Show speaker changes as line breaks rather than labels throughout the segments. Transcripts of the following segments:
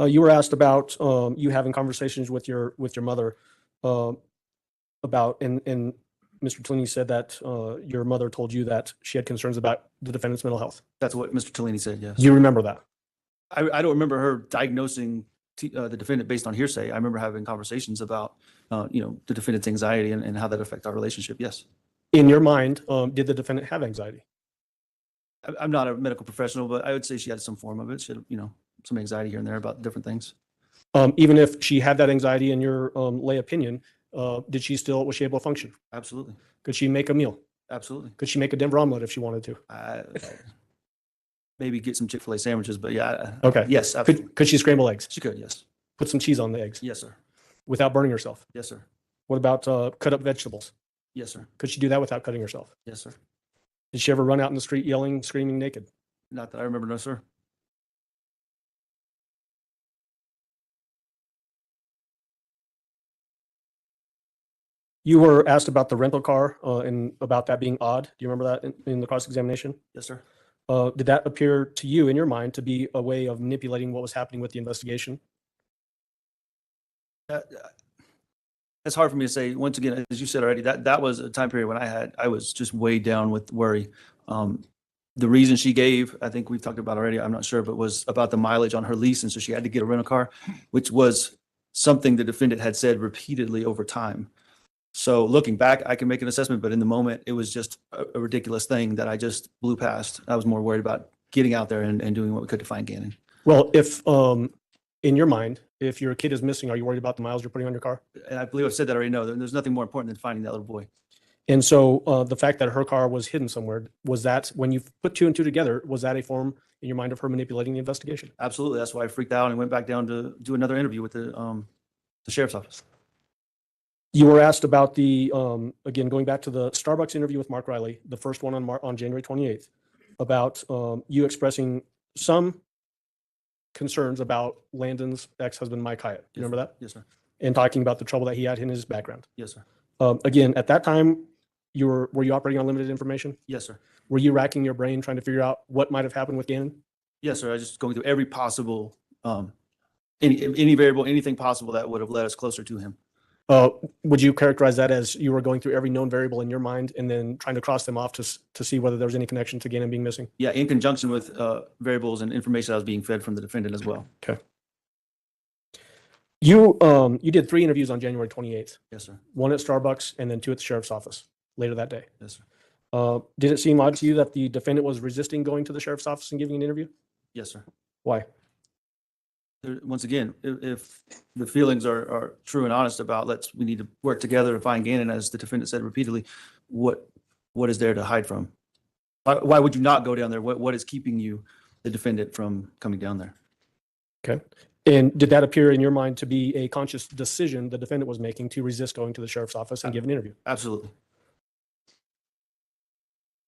You were asked about you having conversations with your mother uh, about, and Mr. Tellini said that your mother told you that she had concerns about the defendant's mental health.
That's what Mr. Tellini said, yes.
Do you remember that?
I don't remember her diagnosing the defendant based on hearsay. I remember having conversations about, the defendant's anxiety and how that affects our relationship, yes.
In your mind, did the defendant have anxiety?
I'm not a medical professional, but I would say she had some form of it. She had, some anxiety here and there about different things.
Even if she had that anxiety in your lay opinion, was she able to function?
Absolutely.
Could she make a meal?
Absolutely.
Could she make a Denver omelet if she wanted to?
Maybe get some Chick-fil-A sandwiches, but yeah.
Okay.
Yes, absolutely.
Could she scramble eggs?
She could, yes.
Put some cheese on the eggs?
Yes, sir.
Without burning herself?
Yes, sir.
What about cut up vegetables?
Yes, sir.
Could she do that without cutting herself?
Yes, sir.
Did she ever run out in the street yelling, screaming naked?
Not that I remember, no, sir.
You were asked about the rental car and about that being odd. Do you remember that in the cross-examination?
Yes, sir.
Did that appear to you in your mind to be a way of manipulating what was happening with the investigation?
It's hard for me to say. Once again, as you said already, that was a time period when I was just weighed down with worry. The reason she gave, I think we've talked about already, I'm not sure, but was about the mileage on her lease. And so she had to get a rental car, which was something the defendant had said repeatedly over time. So looking back, I can make an assessment, but in the moment, it was just a ridiculous thing that I just blew past. I was more worried about getting out there and doing what we could to find Gannon.
Well, if in your mind, if your kid is missing, are you worried about the miles you're putting on your car?
And I believe I've said that already. No, there's nothing more important than finding that little boy.
And so the fact that her car was hidden somewhere, was that, when you put two and two together, was that a form in your mind of her manipulating the investigation?
Absolutely. That's why I freaked out and went back down to do another interview with the sheriff's office.
You were asked about the, again, going back to the Starbucks interview with Mark Riley, the first one on January 28th, about you expressing some concerns about Landon's ex-husband, Mike Hyatt. Do you remember that?
Yes, sir.
And talking about the trouble that he had in his background.
Yes, sir.
Again, at that time, were you operating on limited information?
Yes, sir.
Were you racking your brain trying to figure out what might have happened with Gannon?
Yes, sir. I was just going through every possible, any variable, anything possible that would have led us closer to him.
Would you characterize that as you were going through every known variable in your mind and then trying to cross them off to see whether there was any connection to Gannon being missing?
Yeah, in conjunction with variables and information that was being fed from the defendant as well.
Okay. You did 3 interviews on January 28th.
Yes, sir.
1 at Starbucks and then 2 at the sheriff's office later that day.
Yes, sir.
Did it seem odd to you that the defendant was resisting going to the sheriff's office and giving an interview?
Yes, sir.
Why?
Once again, if the feelings are true and honest about we need to work together to find Gannon, as the defendant said repeatedly, what is there to hide from? Why would you not go down there? What is keeping you, the defendant, from coming down there?
Okay. And did that appear in your mind to be a conscious decision the defendant was making to resist going to the sheriff's office and give an interview?
Absolutely.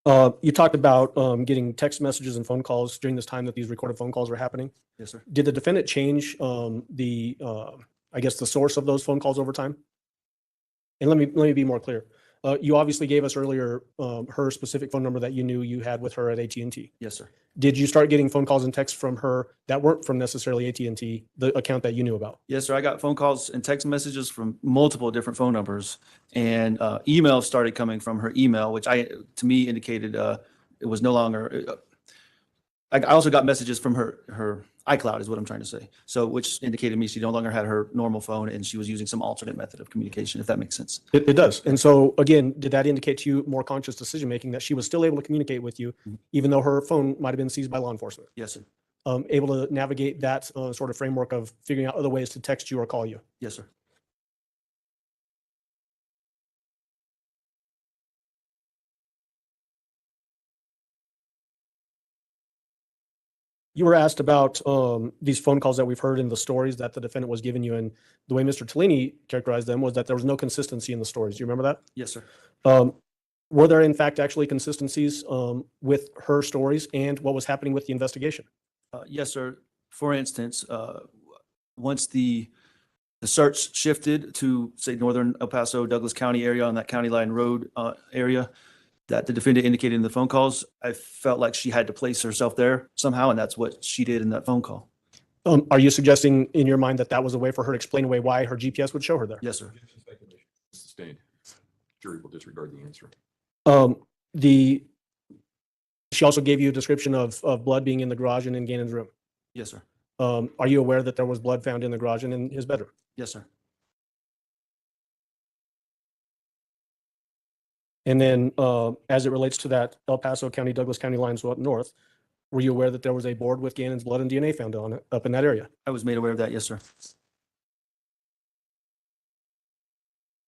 You talked about getting text messages and phone calls during this time that these recorded phone calls were happening.
Yes, sir.
Did the defendant change the source of those phone calls over time? And let me be more clear. You obviously gave us earlier her specific phone number that you knew you had with her at AT&T.
Yes, sir.
Did you start getting phone calls and texts from her that weren't from necessarily AT&T, the account that you knew about?
Yes, sir. I got phone calls and text messages from multiple different phone numbers, and emails started coming from her email, which to me indicated it was no longer. I also got messages from her iCloud, is what I'm trying to say. So, which indicated to me she no longer had her normal phone and she was using some alternate method of communication, if that makes sense.
It does. And so, again, did that indicate to you more conscious decision making that she was still able to communicate with you, even though her phone might have been seized by law enforcement?
Yes, sir.
Able to navigate that sort of framework of figuring out other ways to text you or call you?
Yes, sir.
You were asked about these phone calls that we've heard in the stories that the defendant was giving you, and the way Mr. Tellini characterized them was that there was no consistency in the stories. Do you remember that?
Yes, sir.
Were there, in fact, actually consistencies with her stories and what was happening with the investigation?
Yes, sir. For instance, once the search shifted to, say, northern El Paso, Douglas County area, on that county line road area that the defendant indicated in the phone calls, I felt like she had to place herself there somehow, and that's what she did in that phone call.
Are you suggesting in your mind that that was a way for her to explain away why her GPS would show her there?
Yes, sir.
Sustained. Jury will disregard the answer.
The she also gave you a description of blood being in the garage and in Gannon's room.
Yes, sir.
Are you aware that there was blood found in the garage and in his bedroom?
Yes, sir.
And then, as it relates to that El Paso County, Douglas County line, so up north, were you aware that there was a board with Gannon's blood and DNA found on it up in that area?
I was made aware of that. Yes, sir.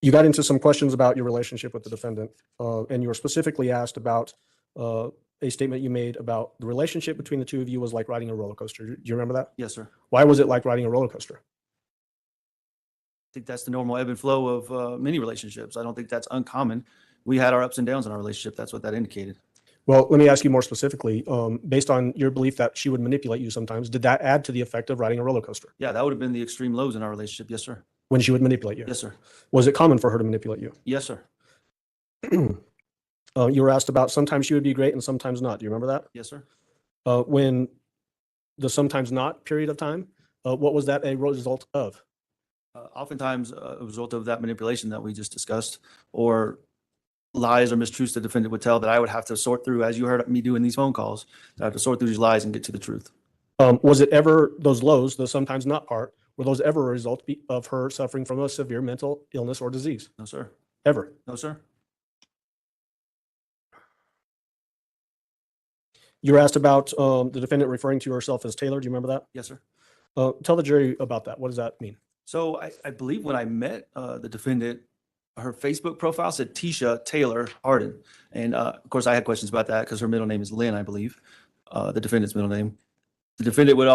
You got into some questions about your relationship with the defendant, and you were specifically asked about a statement you made about the relationship between the two of you was like riding a roller coaster. Do you remember that?
Yes, sir.
Why was it like riding a roller coaster?
I think that's the normal ebb and flow of many relationships. I don't think that's uncommon. We had our ups and downs in our relationship. That's what that indicated.
Well, let me ask you more specifically, based on your belief that she would manipulate you sometimes, did that add to the effect of riding a roller coaster
Yeah, that would have been the extreme lows in our relationship. Yes, sir.
when she would manipulate you?
Yes, sir.
Was it common for her to manipulate you?
Yes, sir.
You were asked about sometimes she would be great and sometimes not. Do you remember that?
Yes, sir.
When the sometimes not period of time, what was that a result of?
Oftentimes a result of that manipulation that we just discussed, or lies or mistruths the defendant would tell that I would have to sort through, as you heard me doing these phone calls. I have to sort through these lies and get to the truth.
Was it ever those lows, the sometimes not part, were those ever a result of her suffering from a severe mental illness or disease?
No, sir.
Ever?
No, sir.
You were asked about the defendant referring to herself as Taylor. Do you remember that?
Yes, sir.
Tell the jury about that. What does that mean?
So I believe when I met the defendant, her Facebook profile said Tisha Taylor Hardin. And of course, I had questions about that because her middle name is Lynn, I believe, the defendant's middle name. The defendant would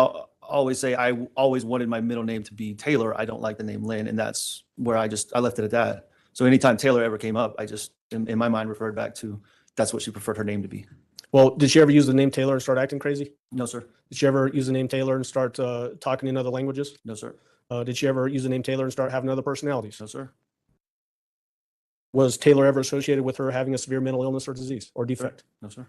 always say, I always wanted my middle name to be Taylor. I don't like the name Lynn. And that's where I left it at that. So anytime Taylor ever came up, I just, in my mind, referred back to that's what she preferred her name to be.
Well, did she ever use the name Taylor and start acting crazy?
No, sir.
Did she ever use the name Taylor and start talking in other languages?
No, sir.
Did she ever use the name Taylor and start having other personalities?
No, sir.
Was Taylor ever associated with her having a severe mental illness or disease or defect?
No, sir.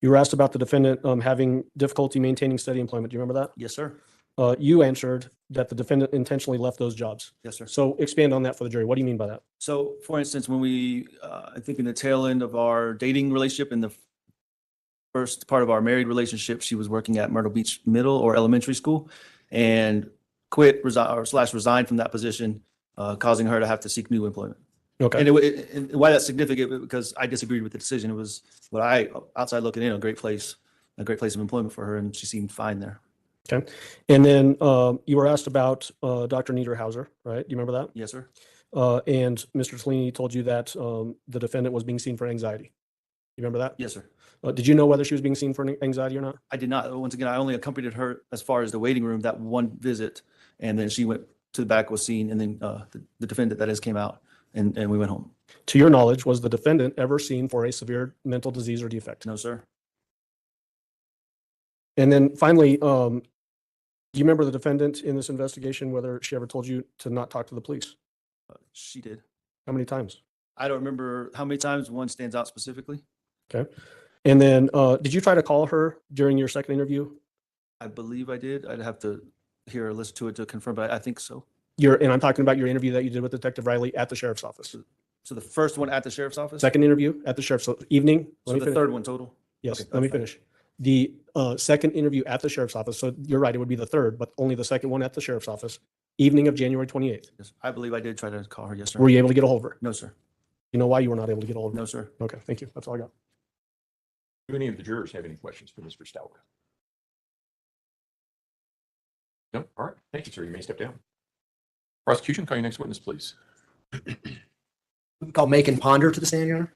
You were asked about the defendant having difficulty maintaining steady employment. Do you remember that?
Yes, sir.
You answered that the defendant intentionally left those jobs.
Yes, sir.
So expand on that for the jury. What do you mean by that?
So for instance, when we, I think in the tail end of our dating relationship, in the first part of our married relationship, she was working at Myrtle Beach Middle or Elementary School and quit, resigned from that position, causing her to have to seek new employment.
Okay.
And why that's significant, because I disagreed with the decision. It was what I, outside looking in, a great place of employment for her, and she seemed fine there.
Okay. And then you were asked about Dr. Niederhauser, right? You remember that?
Yes, sir.
And Mr. Cellini told you that the defendant was being seen for anxiety. You remember that?
Yes, sir.
Did you know whether she was being seen for anxiety or not?
I did not. Once again, I only accompanied her as far as the waiting room that one visit, and then she went to the back, was seen, and then the defendant that is came out, and we went home.
To your knowledge, was the defendant ever seen for a severe mental disease or defect?
No, sir.
And then finally, do you remember the defendant in this investigation, whether she ever told you to not talk to the police?
She did.
How many times?
I don't remember how many times. One stands out specifically.
Okay. And then did you try to call her during your second interview?
I believe I did. I'd have to hear or listen to it to confirm, but I think so.
And I'm talking about your interview that you did with Detective Riley at the sheriff's office.
So the first one at the sheriff's office?
Second interview at the sheriff's evening.
So the third one total?
Yes,
Okay,
let me
that's fine.
finish. The second interview at the sheriff's office. So you're right, it would be the third, but only the second one at the sheriff's office, evening of January 28th.
Yes, I believe I did try to call her. Yes, sir.
Were you able to get a hold of her?
No, sir.
You know why you were not able to get a hold of her?
No, sir.
Okay, thank you. That's all I got.
Do any of the jurors have any questions for Mr. Stauch? No? All right. Thank you, sir. You may step down. Prosecution, call your next witness, please.
We call Macon Ponder to the stand, Your Honor.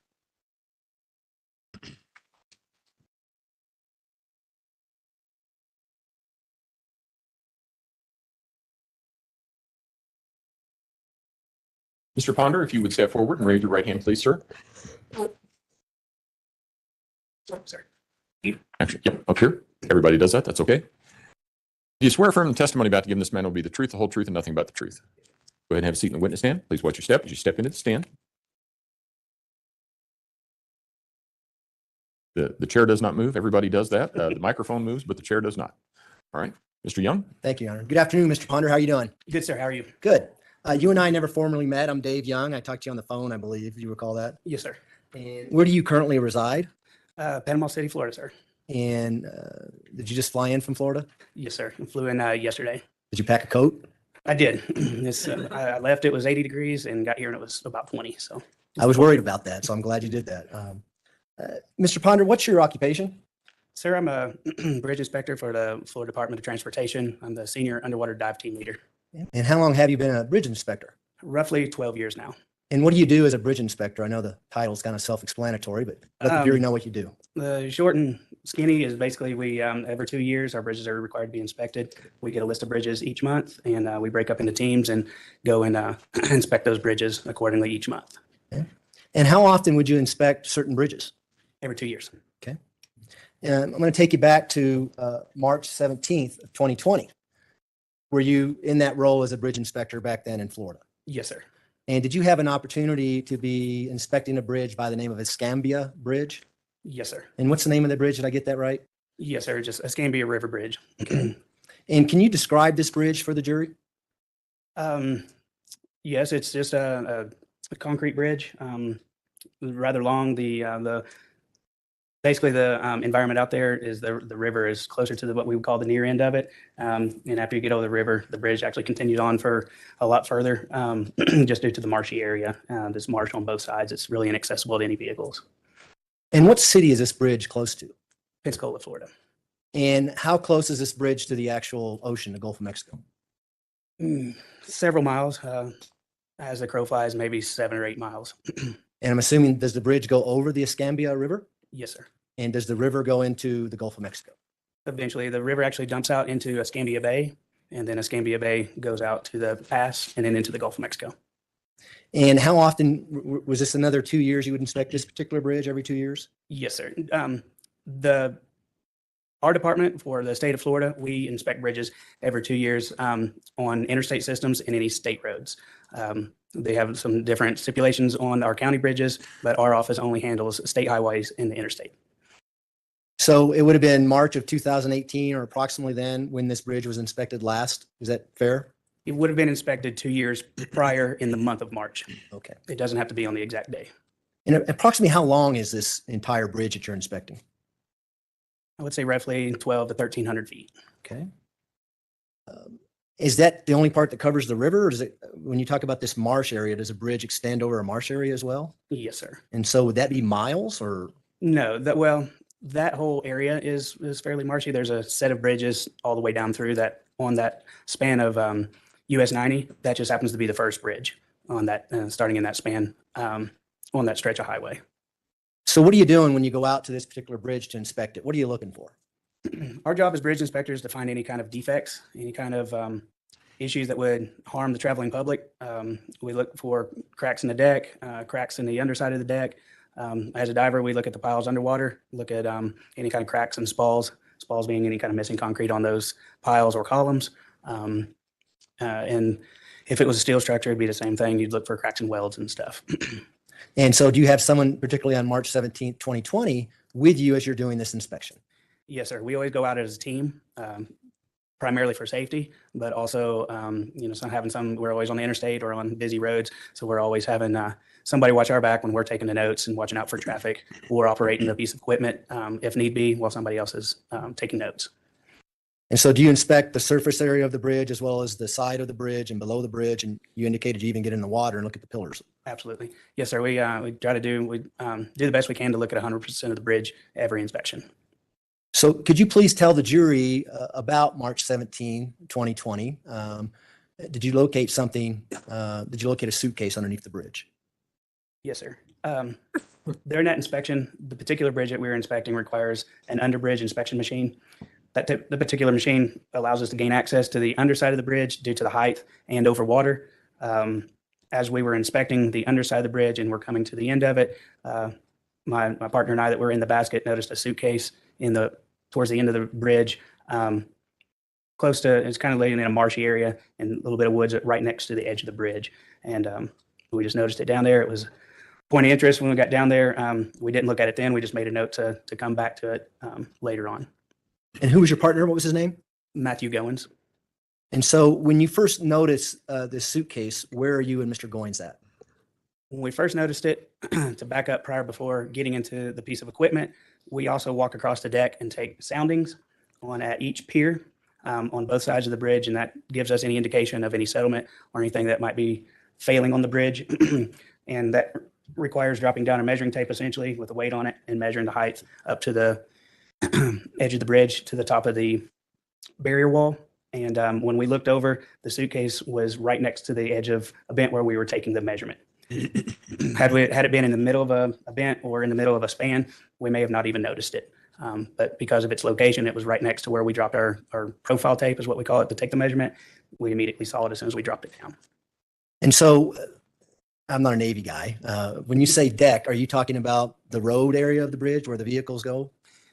Mr. Ponder, if you would step forward and raise your right hand, please, sir. Sorry. Actually, yep, up here. Everybody does that. That's okay. Do you swear affirm the testimony about to give this man will be the truth, the whole truth, and nothing but the truth? Go ahead and have a seat in the witness stand. Please watch your step as you step into the stand. The chair does not move. Everybody does that. The microphone moves, but the chair does not. All right. Mr. Young?
Thank you, Your Honor. Good afternoon, Mr. Ponder. How are you doing?
Good, sir. How are you?
Good. You and I never formally met. I'm Dave Young. I talked to you on the phone, I believe. Do you recall that?
Yes, sir.
And where do you currently reside?
Panama City, Florida, sir.
And did you just fly in from Florida?
Yes, sir. I flew in yesterday.
Did you pack a coat?
I did. I left, it was 80 degrees and got here and it was about 20. So
I was worried about that, so I'm glad you did that. Mr. Ponder, what's your occupation?
sir, I'm a bridge inspector for the Florida Department of Transportation. I'm the senior underwater dive team leader.
And how long have you been a bridge inspector?
Roughly 12 years now.
And what do you do as a bridge inspector? I know the title's kind of self-explanatory, but let the jury know what you do.
The short and skinny is basically we, every 2 years, our bridges are required to be inspected. We get a list of bridges each month and we break up into teams and go and inspect those bridges accordingly each month.
Okay. And how often would you inspect certain bridges?
Every 2 years.
Okay. And I'm going to take you back to March 17th of 2020. Were you in that role as a bridge inspector back then in Florida?
Yes, sir.
And did you have an opportunity to be inspecting a bridge by the name of Escambia Bridge?
Yes, sir.
And what's the name of the bridge? Did I get that right?
Yes, sir. Just Escambia River Bridge.
And can you describe this bridge for the jury?
Yes, it's just a concrete bridge, rather long. Basically the environment out there is the river is closer to what we would call the near end of it. And after you get over the river, the bridge actually continues on for a lot further, just due to the marshy area. There's marsh on both sides. It's really inaccessible to any vehicles.
And what city is this bridge close to?
Pensacola, Florida.
And how close is this bridge to the actual ocean, the Gulf of Mexico?
Several miles. As the crow flies, maybe 7 or 8 miles.
And I'm assuming, does the bridge go over the Escambia River?
Yes, sir.
And does the river go into the Gulf of Mexico?
Eventually, the river actually dumps out into Escambia Bay, and then Escambia Bay goes out to the pass and then into the Gulf of Mexico.
And how often, was this another 2 years you would inspect this particular bridge every 2 years?
Yes, sir. Our department for the state of Florida, we inspect bridges every 2 years on interstate systems and any state roads. They have some different stipulations on our county bridges, but our office only handles state highways and the interstate.
So it would have been March of 2018 or approximately then when this bridge was inspected last. Is that fair?
It would have been inspected 2 years prior in the month of March.
Okay.
It doesn't have to be on the exact day.
And approximately how long is this entire bridge that you're inspecting?
I would say roughly 12 to 1,300 feet.
Okay. Is that the only part that covers the river? Or does it, when you talk about this marsh area, does a bridge extend over a marsh area as well?
Yes, sir.
And so would that be miles or?
No, that whole area is fairly marshy. There's a set of bridges all the way down through that on that span of US 90. That just happens to be the first bridge on that, starting in that span on that stretch of highway.
So what are you doing when you go out to this particular bridge to inspect it? What are you looking for?
Our job as bridge inspectors to find any kind of defects, any kind of issues that would harm the traveling public. We look for cracks in the deck, cracks in the underside of the deck. As a diver, we look at the piles underwater, look at any kind of cracks and spalls being any kind of missing concrete on those piles or columns. And if it was a steel structure, it'd be the same thing. You'd look for cracks and welds and stuff.
And so do you have someone, particularly on March 17th, 2020, with you as you're doing this inspection?
Yes, sir. We always go out as a team, primarily for safety, but also, we're always on the interstate or on busy roads. So we're always having somebody watch our back when we're taking the notes and watching out for traffic or operating a piece of equipment if need be while somebody else is taking notes.
And so do you inspect the surface area of the bridge as well as the side of the bridge and below the bridge? And you indicated you even get in the water and look at the pillars.
Absolutely. Yes, sir. We try to do the best we can to look at 100% of the bridge every inspection.
So could you please tell the jury about March 17, 2020? Did you locate something? Did you locate a suitcase underneath the bridge?
Yes, sir. During that inspection, the particular bridge that we were inspecting requires an underbridge inspection machine. The particular machine allows us to gain access to the underside of the bridge due to the height and over water. As we were inspecting the underside of the bridge and we're coming to the end of it, my partner and I that were in the basket noticed a suitcase towards the end of the bridge, close to, it's kind of laying in a marshy area and a little bit of woods right next to the edge of the bridge. And we just noticed it down there. It was
point of interest when we got down there. We didn't look at it then. We just made a note to come back to it later on.
And who was your partner? What was his name?
Matthew Goins.
And so when you first notice this suitcase, where are you and Mr. Goins at?
When we first noticed it, to back up prior before getting into the piece of equipment, we also walk across the deck and take soundings on at each pier on both sides of the bridge, and that gives us any indication of any settlement or anything that might be failing on the bridge. And that requires dropping down a measuring tape essentially with a weight on it and measuring the height up to the edge of the bridge to the top of the barrier wall. And when we looked over, the suitcase was right next to the edge of a bent where we were taking the measurement. Had it been in the middle of a bent or in the middle of a span, we may have not even noticed it. But because of its location, it was right next to where we dropped our profile tape, is what we call it, to take the measurement. We immediately saw it as soon as we dropped it down.
And so I'm not a Navy guy. When you say deck, are you talking about the road area of the bridge where the vehicles go?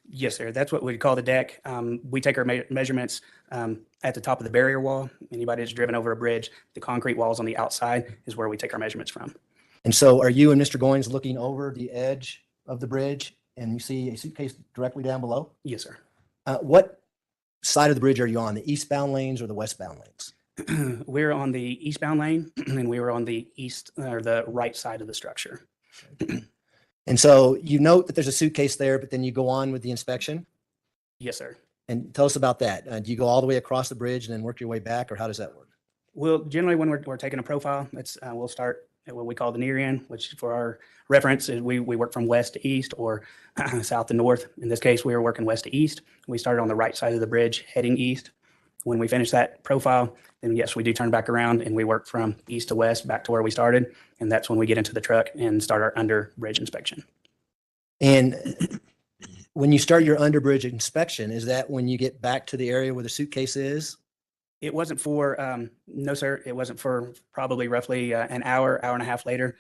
Yes, sir. That's what we call the deck. We take our measurements at the top of the barrier wall. Anybody that's driven over a bridge, the concrete walls on the outside is where we take our measurements from.
And so are you and Mr. Goins looking over the edge of the bridge and you see a suitcase directly down below?
Yes, sir.
What side of the bridge are you on, the eastbound lanes or the westbound lanes?
We're on the eastbound lane and we were on the east or the right side of the structure.
And so you note that there's a suitcase there, but then you go on with the inspection?
Yes, sir.
And tell us about that. Do you go all the way across the bridge and then work your way back, or how does that work?
Well, generally when we're taking a profile, we'll start at what we call the near end, which for our reference is we work from west to east or south to north. In this case, we were working west to east. We started on the right side of the bridge heading east. When we finish that profile, then yes, we do turn back around and we work from east to west back to where we started. And that's when we get into the truck and start our under bridge inspection.
And when you start your under bridge inspection, is that when you get back to the area where the suitcase is?
It wasn't for, no, sir. It wasn't for probably roughly an hour and a half later,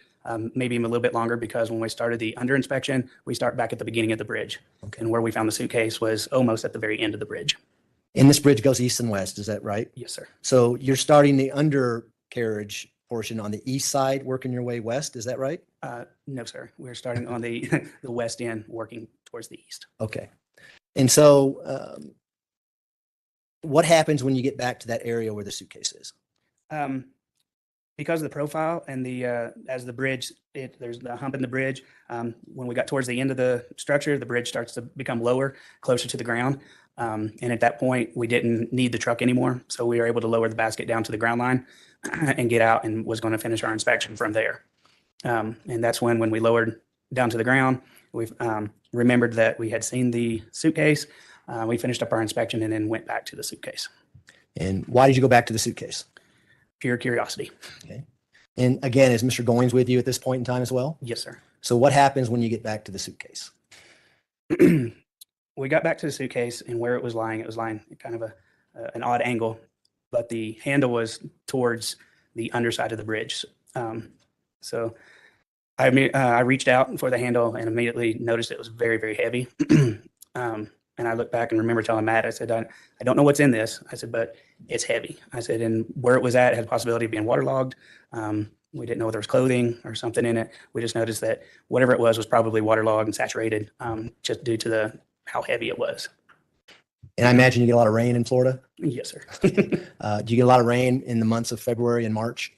maybe even a little bit longer, because when we started the under inspection, we start back at the beginning of the bridge.
Okay.
And where we found the suitcase was almost at the very end of the bridge.
And this bridge goes east and west, is that right?
Yes, sir.
So you're starting the undercarriage portion on the east side, working your way west, is that right?
No, sir. We're starting on the the west end, working towards the east.
Okay. And so what happens when you get back to that area where the suitcase is?
Because of the profile and the as the bridge, there's the hump in the bridge. When we got towards the end of the structure, the bridge starts to become lower, closer to the ground. And at that point, we didn't need the truck anymore. So we were able to lower the basket down to the ground line and get out, and was going to finish our inspection from there. And that's when we lowered down to the ground, we remembered that we had seen the suitcase. We finished up our inspection and then went back to the suitcase.
And why did you go back to the suitcase?
Pure curiosity.
Okay. And again, is Mr. Goins with you at this point in time as well?
Yes, sir.
So what happens when you get back to the suitcase?
We got back to the suitcase, and where it was lying kind of an odd angle, but the handle was towards the underside of the bridge. So I reached out for the handle and immediately noticed it was very, very heavy. And I looked back and remember telling Matt, I said, I don't know what's in this. I said, but it's heavy. I said, and where it was at, it had the possibility of being waterlogged. We didn't know if there was clothing or something in it. We just noticed that whatever it was probably waterlogged and saturated, just due to how heavy it was.
And I imagine you get a lot of rain in Florida?
Yes, sir.
Do you get a lot of rain in the months of February and March?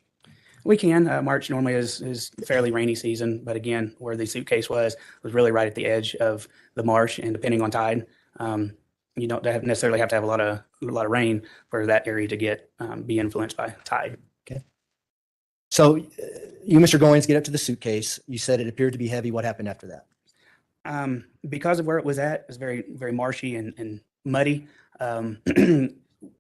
We can. March normally is fairly rainy season, but again, where the suitcase was really right at the edge of the marsh, and depending on tide, you don't necessarily have to have a lot of rain for that area to be influenced by tide.
Okay. So you, Mr. Goins, get up to the suitcase. You said it appeared to be heavy. What happened after that?
Because of where it was at, it was very, very marshy and muddy.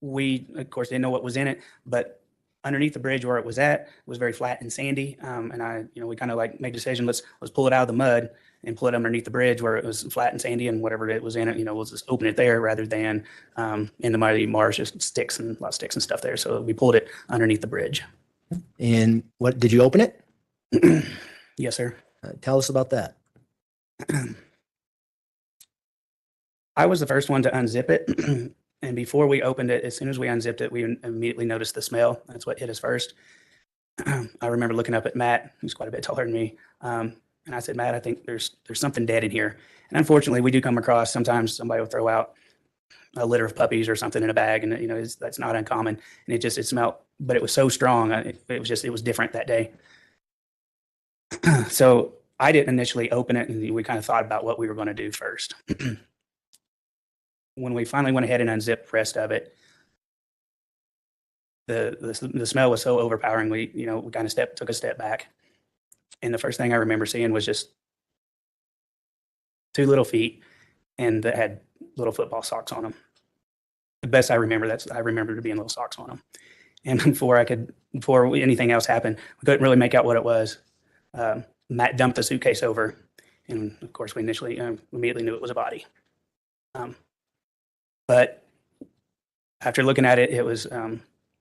We, of course, didn't know what was in it, but underneath the bridge where it was at was very flat and sandy. And we kind of made a decision, let's pull it out of the mud and pull it underneath the bridge where it was flat and sandy, and whatever it was in it, we'll just open it there rather than in the muddy marsh, just sticks and a lot of sticks and stuff there. So we pulled it underneath the bridge.
And what, did you open it?
Yes, sir.
Tell us about that.
I was the first one to unzip it. And before we opened it, as soon as we unzipped it, we immediately noticed the smell. That's what hit us first. I remember looking up at Matt, who's quite a bit taller than me, And I said, Matt, I think there's something dead in here. And unfortunately, we do come across sometimes somebody will throw out a litter of puppies or something in a bag, and that's not uncommon. And it smelled, but it was so strong. It was different that day. So I didn't initially open it, and we kind of thought about what we were going to do first. When we finally went ahead and unzipped the rest of it, the smell was so overpowering. We kind of took a step back, and the first thing I remember seeing was just 2 little feet, and that had little football socks on them. The best I remember, I remember there being little socks on them. And before anything else happened, we couldn't really make out what it was. Matt dumped the suitcase over, and of course, we initially immediately knew it was a body. But after looking at it, it was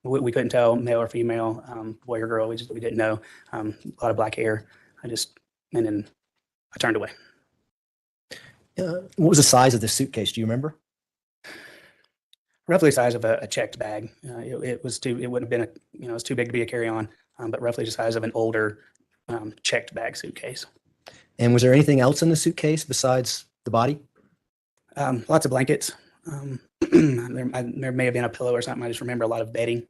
we couldn't tell male or female, boy or girl. We didn't know. A lot of black hair. And then I turned away.
What was the size of the suitcase? Do you remember?
Roughly the size of a checked bag. It wouldn't have been it was too big to be a carry-on, but roughly the size of an older checked bag suitcase.
And was there anything else in the suitcase besides the body?
Lots of blankets. There may have been a pillow or something. I just remember a lot of bedding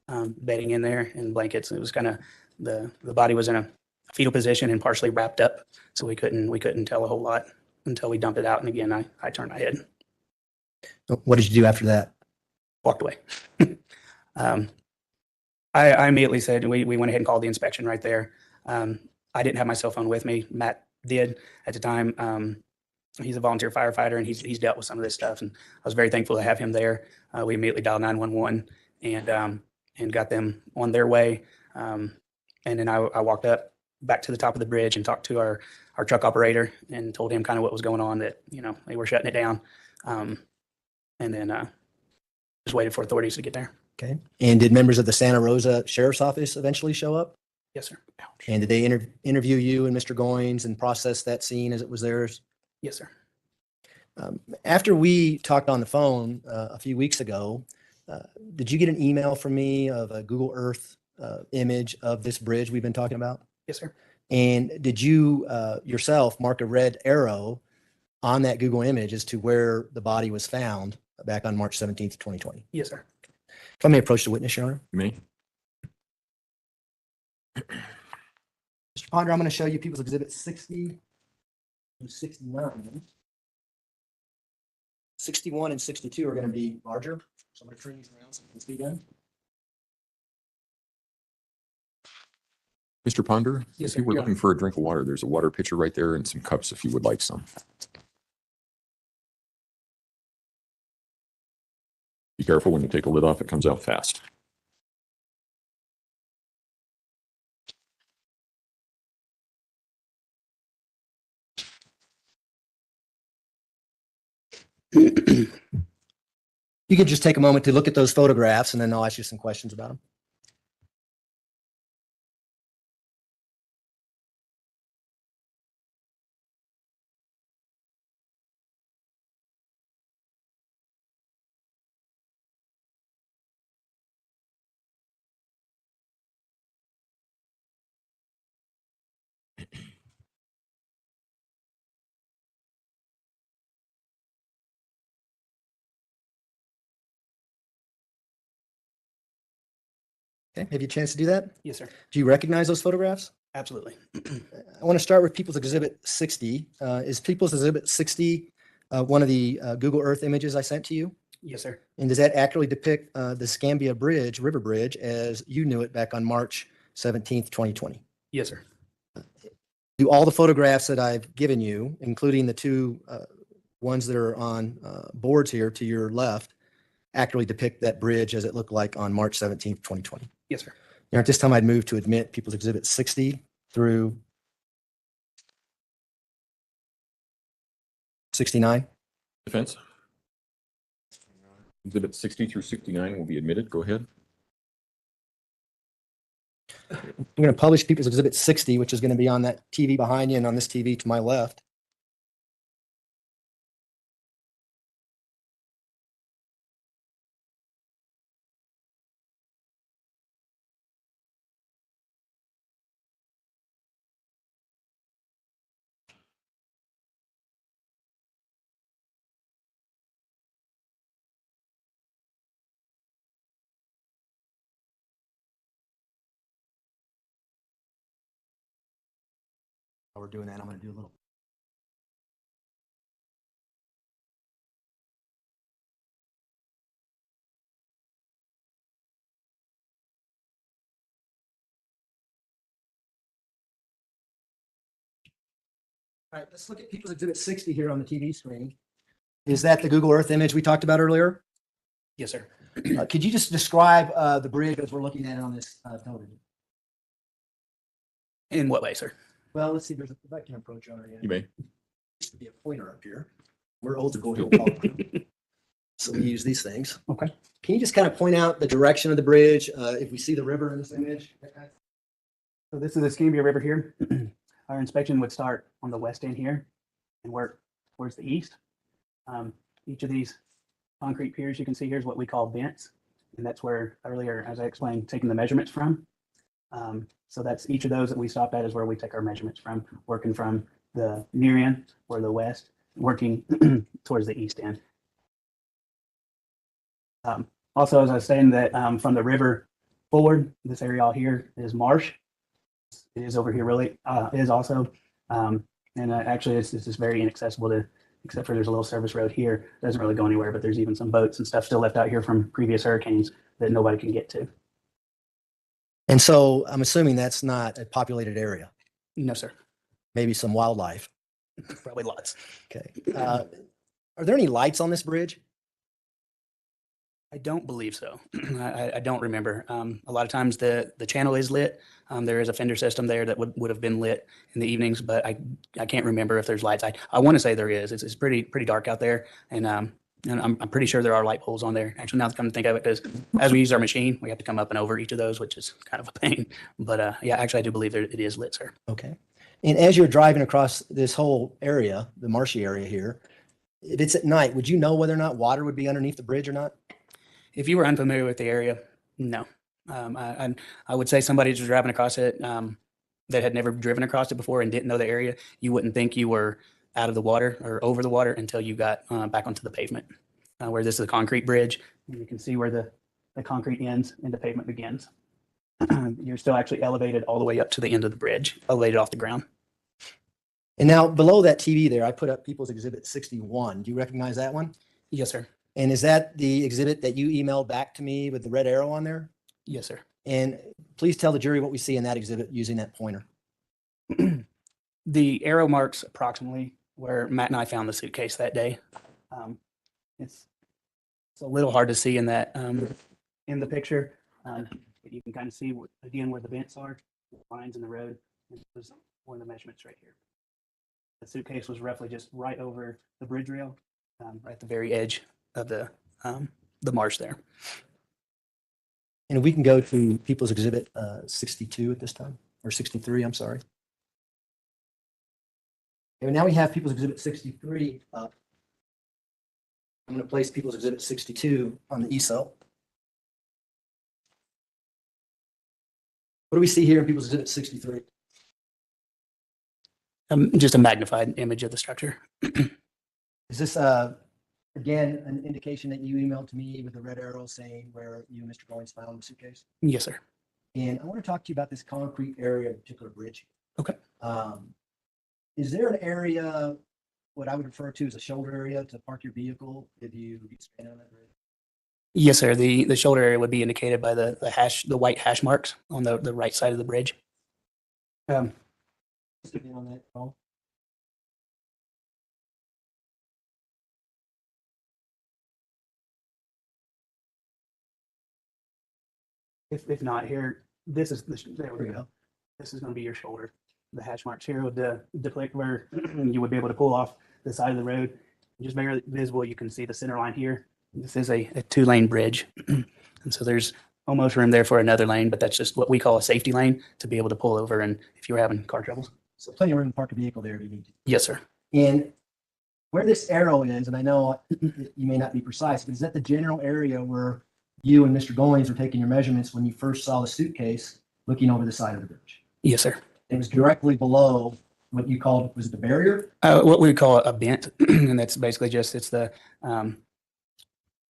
in there and blankets. It was kind of the body was in a fetal position and partially wrapped up, so we couldn't tell a whole lot until we dumped it out. And again, I turned my head.
What did you do after that?
Walked away. I immediately said we went ahead and called the inspection right there. I didn't have my cell phone with me. Matt did at the time. He's a volunteer firefighter, and he's dealt with some of this stuff. And I was very thankful to have him there. We immediately dialed 911 and got them on their way. And then I walked up back to the top of the bridge and talked to our truck operator and told him kind of what was going on, that they were shutting it down. And then just waited for authorities to get there.
Okay. And did members of the Santa Rosa Sheriff's Office eventually show up?
Yes, sir.
And did they interview you and Mr. Goins and process that scene as it was theirs?
Yes, sir.
After we talked on the phone a few weeks ago, did you get an email from me of a Google Earth image of this bridge we've been talking about?
Yes, sir.
And did you yourself mark a red arrow on that Google image as to where the body was found back on March 17th, 2020?
Yes, sir.
Let me approach the witness, Your Honor.
You may.
Mr. Ponder, I'm going to show you People's Exhibit 60 and 69. 61 and 62 are going to be larger. So I'm going to turn these around so you can see them.
Mr. Ponder,
Yes,
if
sir.
you were
Yeah.
looking for a drink of water, there's a water pitcher right there and some cups if you would like some. Be careful when you take a lid off, it comes out fast.
You could just take a moment to look at those photographs, and then I'll ask you some questions about them. Okay, have you a chance to do that?
Yes, sir.
Do you recognize those photographs?
Absolutely.
I want to start with People's Exhibit 60. Is People's Exhibit 60 one of the Google Earth images I sent to you?
Yes, sir.
And does that accurately depict the Scambia Bridge, River Bridge, as you knew it back on March 17th, 2020?
Yes, sir.
Do all the photographs that I've given you, including the two ones that are on boards here to your left, accurately depict that bridge as it looked like on March 17th, 2020?
Yes, sir.
Now, at this time, I'd move to admit People's Exhibit 60 through 69.
Defense? Exhibit 60 through 69 will be admitted. Go ahead.
We're going to publish People's Exhibit 60, which is going to be on that TV behind you and on this TV to my left. While we're doing that, I'm going to do a little. All right, let's look at People's Exhibit 60 here on the TV screen. Is that the Google Earth image we talked about earlier?
Yes, sir.
Could you just describe the bridge as we're looking at it on this television?
In what way, sir?
Well, let's see. There's a, if I can approach on it.
You may.
Used to be a pointer up here. We're old school here. So we use these things.
Okay.
Can you just kind of point out the direction of the bridge? If we see the river in this image?
So this is the Escambia River here. Our inspection would start on the west end here and work towards the east. Each of these concrete piers you can see here is what we call vents. And that's where earlier, as I explained, taking the measurements from. So that's each of those that we stopped at is where we take our measurements from, working from the near end or the west, working towards the east end. Also, as I was saying that from the river forward, this area all here is marsh. It is over here really, is also, and actually it's just very inaccessible to, except for there's a little service road here. It doesn't really go anywhere, but there's even some boats and stuff still left out here from previous hurricanes that nobody can get to.
And so I'm assuming that's not a populated area,
No, sir.
maybe some wildlife.
Probably lots.
Okay. Are there any lights on this bridge?
I don't believe so. I don't remember. A lot of times the channel is lit. There is a fender system there that would have been lit in the evenings, but I can't remember if there's lights. I want to say there is. It's pretty dark out there, and I'm pretty sure there are light poles on there. Actually, now that I come to think of it, because as we use our machine, we have to come up and over each of those, which is kind of a pain. But yeah, actually, I do believe it is lit, sir.
Okay. And as you're driving across this whole area, the marshy area here, if it's at night, would you know whether or not water would be underneath the bridge or not?
If you were unfamiliar with the area, no. I would say somebody who's driving across it that had never driven across it before and didn't know the area, you wouldn't think you were out of the water or over the water until you got back onto the pavement, where this is a concrete bridge. And you can see where the concrete ends and the pavement begins. You're still actually elevated all the way up to the end of the bridge, elevated off the ground.
And now below that TV there, I put up People's Exhibit 61. Do you recognize that one?
Yes, sir.
And is that the exhibit that you emailed back to me with the red arrow on there?
Yes, sir.
And please tell the jury what we see in that exhibit using that pointer.
The arrow marks approximately where Matt and I found the suitcase that day. It's a little hard to see in that in the picture, but you can kind of see again where the vents are, the lines in the road. And this was one of the measurements right here. The suitcase was roughly just right over the bridge rail, right at the very edge of the marsh there.
And if we can go to People's Exhibit 62 at this time, or 63, I'm sorry. And now we have People's Exhibit 63 up. I'm going to place People's Exhibit 62 on the ESO. What do we see here in People's Exhibit 63?
Just a magnified image of the structure.
Is this, again, an indication that you emailed to me with the red arrow saying where you and Mr. Goings found the suitcase?
Yes, sir.
And I want to talk to you about this concrete area, the particular bridge.
Okay.
Is there an area, what I would refer to as a shoulder area to park your vehicle if you stand on that bridge?
Yes, sir. The shoulder area would be indicated by the white hash marks on the right side of the bridge.
On that call.
If not here, this is there we go. This is going to be your shoulder. The hash marks here would depict where you would be able to pull off the side of the road. Just barely visible, you can see the center line here. This is a 2-lane bridge. And so there's almost room there for another lane, but that's just what we call a safety lane to be able to pull over and if you were having car troubles.
So plenty of room to park a vehicle there if you need to.
Yes, sir.
And where this arrow is, and I know you may not be precise, but is that the general area where you and Mr. Goings were taking your measurements when you first saw the suitcase looking over the side of the bridge?
Yes, sir.
It was directly below what you called, was it the barrier?
What we call a bent, and that's basically just the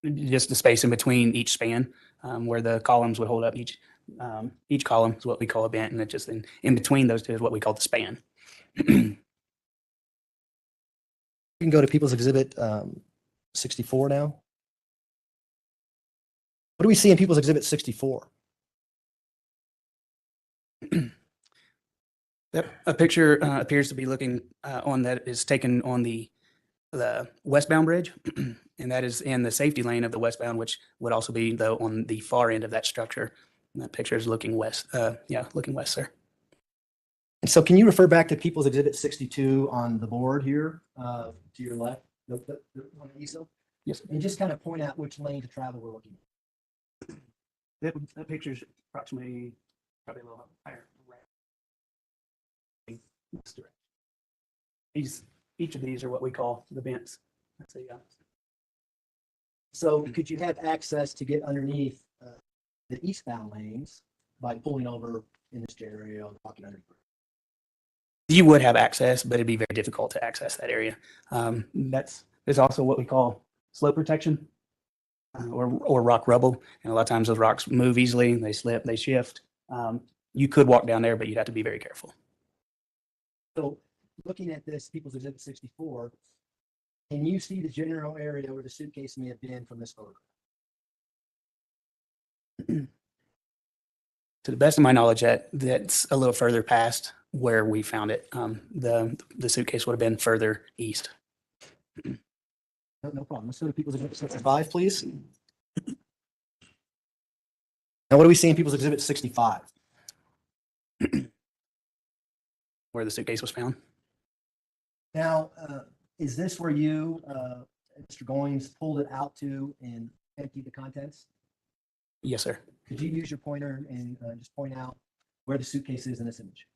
space in between each span where the columns would hold up. Each column is what we call a bent, and it's just in between those two is what we call the span.
You can go to People's Exhibit 64 now. What do we see in People's Exhibit 64?
A picture appears to be looking on that is taken on the westbound bridge, and that is in the safety lane of the westbound, which would also be though on the far end of that structure. And that picture is looking west. Looking west, sir.
And so can you refer back to People's Exhibit 62 on the board here to your left? The one at ESO?
Yes.
And just kind of point out which lane to travel we're looking at.
That picture is approximately probably a little higher. This direction. Each of these are what we call the vents. That's a
So could you have access to get underneath the eastbound lanes by pulling over in this area and walking under?
You would have access, but it'd be very difficult to access that area. There's also what we call slope protection or rock rubble. And a lot of times those rocks move easily, they slip, they shift. You could walk down there, but you'd have to be very careful.
So looking at this People's Exhibit 64, can you see the general area where the suitcase may have been from this photograph?
To the best of my knowledge, that's a little further past where we found it. The suitcase would have been further east.
No problem. Let's go to People's Exhibit 65, please. Now, what do we see in People's Exhibit 65?
Where the suitcase was found.
Now, is this where you, Mr. Goins, pulled it out to and emptied the contents?
Yes, sir.
Could you use your pointer and just point out where the suitcase is in this image?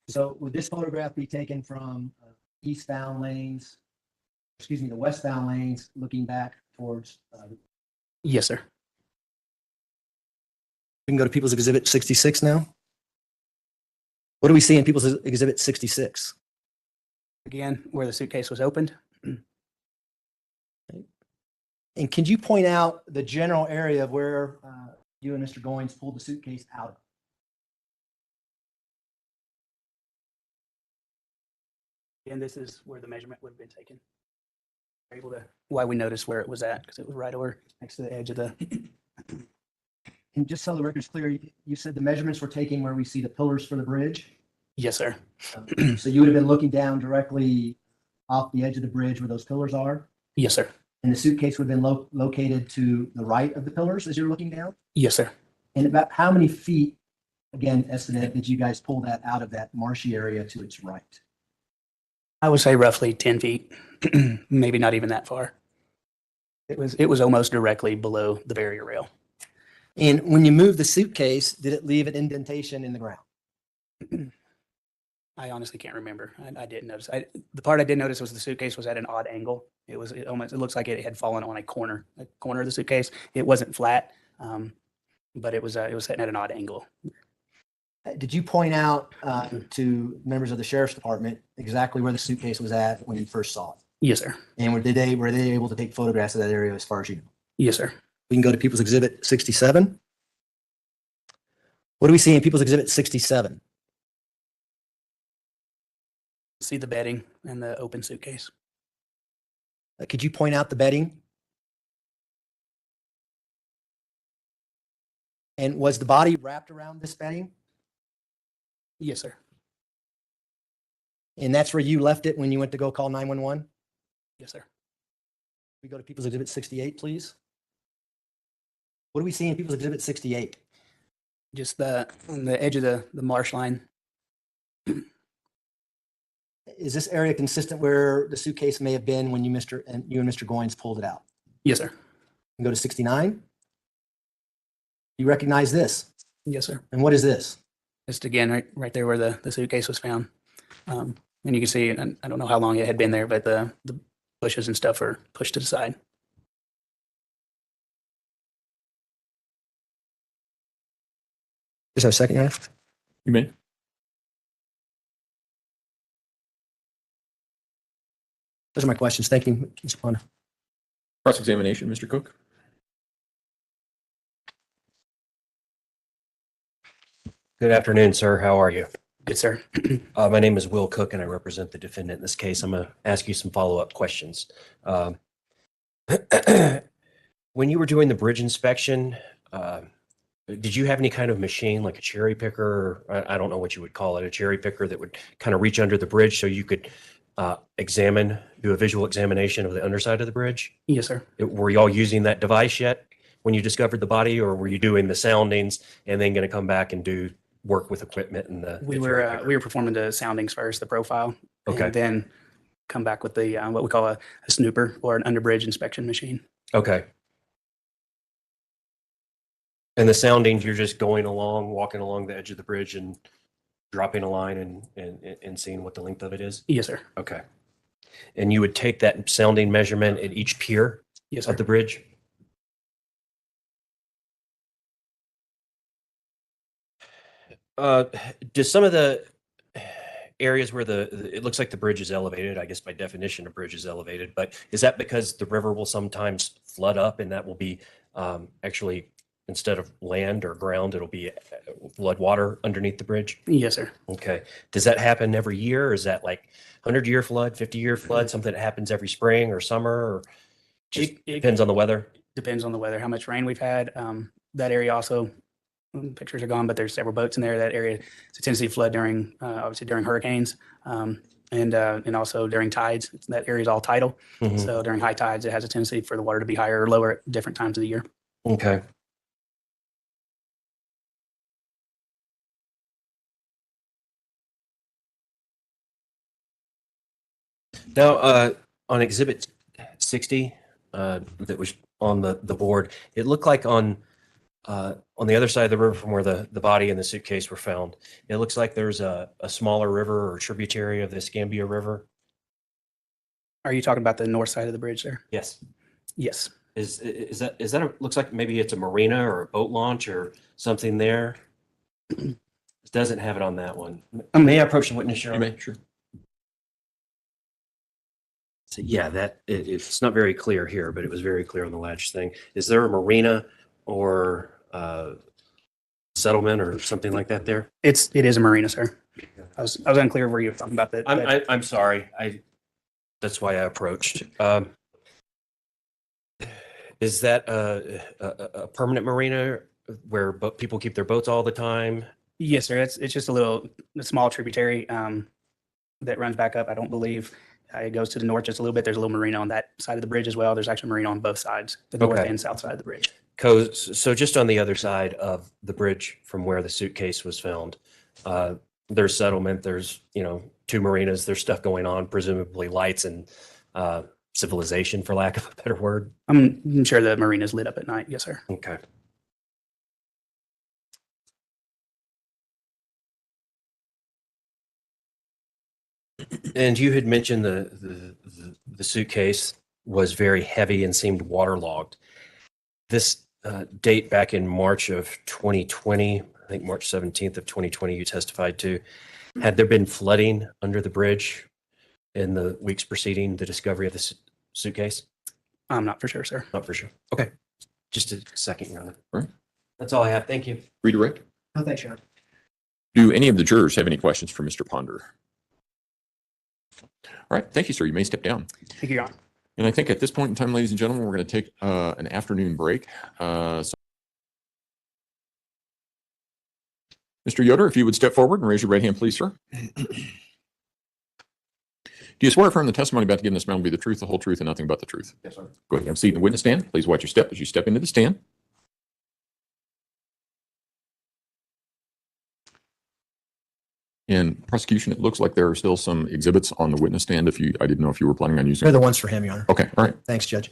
So would this photograph be taken from eastbound lanes, the westbound lanes, looking back towards?
Yes, sir.
We can go to People's Exhibit 66 now. What do we see in People's Exhibit 66?
Again, where the suitcase was opened.
And can you point out the general area of where you and Mr. Goins pulled the suitcase out of?
And this is where the measurement would have been taken. Able to, why we noticed where it was at, because it was right over next to the edge of the.
And just so the record's clear, you said the measurements were taken where we see the pillars for the bridge.
Yes, sir.
So you would have been looking down directly off the edge of the bridge where those pillars are.
Yes, sir.
And the suitcase would have been located to the right of the pillars as you're looking down.
Yes, sir.
And about how many feet, again, estimate, did you guys pull that out of that marshy area to its right?
I would say roughly 10 feet, maybe not even that far. It was almost directly below the barrier rail.
And when you moved the suitcase, did it leave an indentation in the ground?
I honestly can't remember. I didn't notice. The part I did notice was the suitcase was at an odd angle. It looks like it had fallen on a corner of the suitcase. It wasn't flat, but it was sitting at an odd angle.
Did you point out to members of the sheriff's department exactly where the suitcase was at when you first saw it?
Yes, sir.
And were they able to take photographs of that area as far as you know?
Yes, sir.
We can go to People's Exhibit 67. What do we see in People's Exhibit 67?
See the bedding and the open suitcase.
Could you point out the bedding? And was the body wrapped around this bedding?
Yes, sir.
And that's where you left it when you went to go call 911?
Yes, sir.
We go to People's Exhibit 68, please. What do we see in People's Exhibit 68?
Just on the edge of the marsh line.
Is this area consistent where the suitcase may have been when you and Mr. Goins pulled it out?
Yes, sir.
We go to 69. You recognize this?
Yes, sir.
And what is this?
Just again, right there where the suitcase was found. And you can see, and I don't know how long it had been there, but the bushes and stuff are pushed to the side.
Just have a second, Your Honor.
You may.
Those are my questions. Thank you, Mr. Ponder.
Cross-examination, Mr. Cook.
Good afternoon, sir. How are you?
Good, sir.
My name is Will Cook, and I represent the defendant in this case. I'm going to ask you some follow-up questions. When you were doing the bridge inspection, did you have any kind of machine, like a cherry picker? Or I don't know what you would call it, a cherry picker that would kind of reach under the bridge so you could do a visual examination of the underside of the bridge?
Yes, sir.
Were y'all using that device yet when you discovered the body, or were you doing the soundings and then going to come back and do work with equipment and the?
We
the cherry
were
picker?
we were performing the soundings first, the profile,
Okay.
and then come back with the what we call a snooper or an underbridge inspection machine.
Okay. And the soundings, you're just going along, walking along the edge of the bridge and dropping a line and seeing what the length of it is?
Yes, sir.
Okay. And you would take that sounding measurement at each pier
Yes, sir.
of the bridge? Does some of the areas where it looks like the bridge is elevated, I guess by definition, a bridge is elevated, but is that because the river will sometimes flood up and that will be actually, instead of land or ground, it'll be flood water underneath the bridge?
Yes, sir.
Okay. Does that happen every year? Or is that like 100-year flood, 50-year flood, something that happens every spring or summer, or just
It
depends on the weather?
depends on the weather, how much rain we've had. That area also, pictures are gone, but there's several boats in there. That area, it's a tendency to flood during, obviously during hurricanes, and also during tides. That area is all tidal.
Mhm.
So during high tides, it has a tendency for the water to be higher or lower at different times of the year.
Okay. Now, on Exhibit 60, that was on the board, it looked like on the other side of the river from where the body and the suitcase were found, it looks like there's a smaller river or tributary of the Escambia River.
Are you talking about the north side of the bridge there?
Yes.
Yes.
Is that looks like maybe it's a marina or a boat launch or something there? It doesn't have it on that one. May I approach the witness, Your
You
Honor?
may, sure.
So yeah, it's not very clear here, but it was very clear on the latch thing. Is there a marina or settlement or something like that there?
It is a marina, sir. I was unclear where you were talking about that.
I'm sorry. That's why I approached. Is that a permanent marina where people keep their boats all the time?
Yes, sir. It's just a small tributary that runs back up. I don't believe it goes to the north just a little bit. There's a little marina on that side of the bridge as well. There's actually a marina on both sides, the north
Okay.
and south side of the bridge.
So just on the other side of the bridge from where the suitcase was found, there's settlement, there's, two marinas, there's stuff going on, presumably lights and civilization, for lack of a better word.
I'm sure the marina's lit up at night. Yes, sir.
Okay. And you had mentioned the suitcase was very heavy and seemed waterlogged. This date back in March of 2020, I think March 17th of 2020, you testified to. Had there been flooding under the bridge in the weeks preceding the discovery of the suitcase?
I'm not for sure, sir.
Not for sure. Okay. Just a second, Your Honor.
All right.
That's all I have. Thank you.
Redirect.
Oh, thanks, Sean.
Do any of the jurors have any questions for Mr. Ponder? All right, thank you, sir. You may step down.
Thank you, Your Honor.
And I think at this point in time, ladies and gentlemen, we're going to take an afternoon break. Mr. Yoder, if you would step forward and raise your right hand, please, sir. Do you swear affirm the testimony about to give in this matter will be the truth, the whole truth, and nothing but the truth?
Yes, sir.
Go ahead and have a seat in the witness stand. Please watch your step as you step into the stand. In prosecution, it looks like there are still some exhibits on the witness stand. I didn't know if you were planning on using
They're
it.
the ones for him, Your Honor.
Okay, all right.
Thanks, Judge.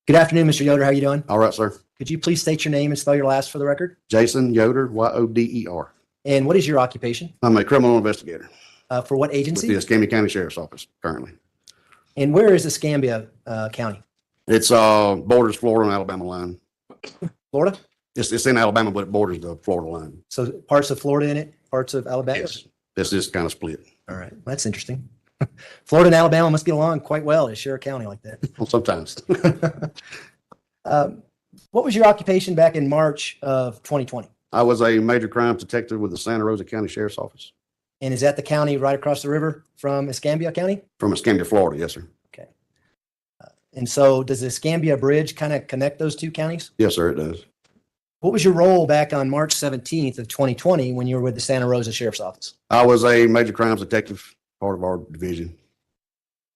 Good afternoon, Mr. Yoder. How you doing?
All right, sir.
Could you please state your name and spell your last for the record?
Jason Yoder, Yoder.
And what is your occupation?
I'm a criminal investigator
For what
with the
agency?
Escambia County Sheriff's Office currently.
And where is Escambia County?
It's borders Florida and Alabama line.
Florida?
It's in Alabama, but it borders the Florida line.
So parts of Florida in it, parts of Alabama?
Yes, it's just kind of split.
All right. That's interesting. Florida and Alabama must get along quite well to share a county like that.
Well, sometimes.
What was your occupation back in March of 2020?
I was a major crimes detective with the Santa Rosa County Sheriff's Office
And is that the county right across the river from Escambia County?
from Escambia, Florida. Yes, sir.
And so does the Escambia Bridge kind of connect those two counties?
Yes, sir, it does.
What was your role back on March 17th of 2020 when you were with the Santa Rosa Sheriff's Office?
I was a major crimes detective, part of our division.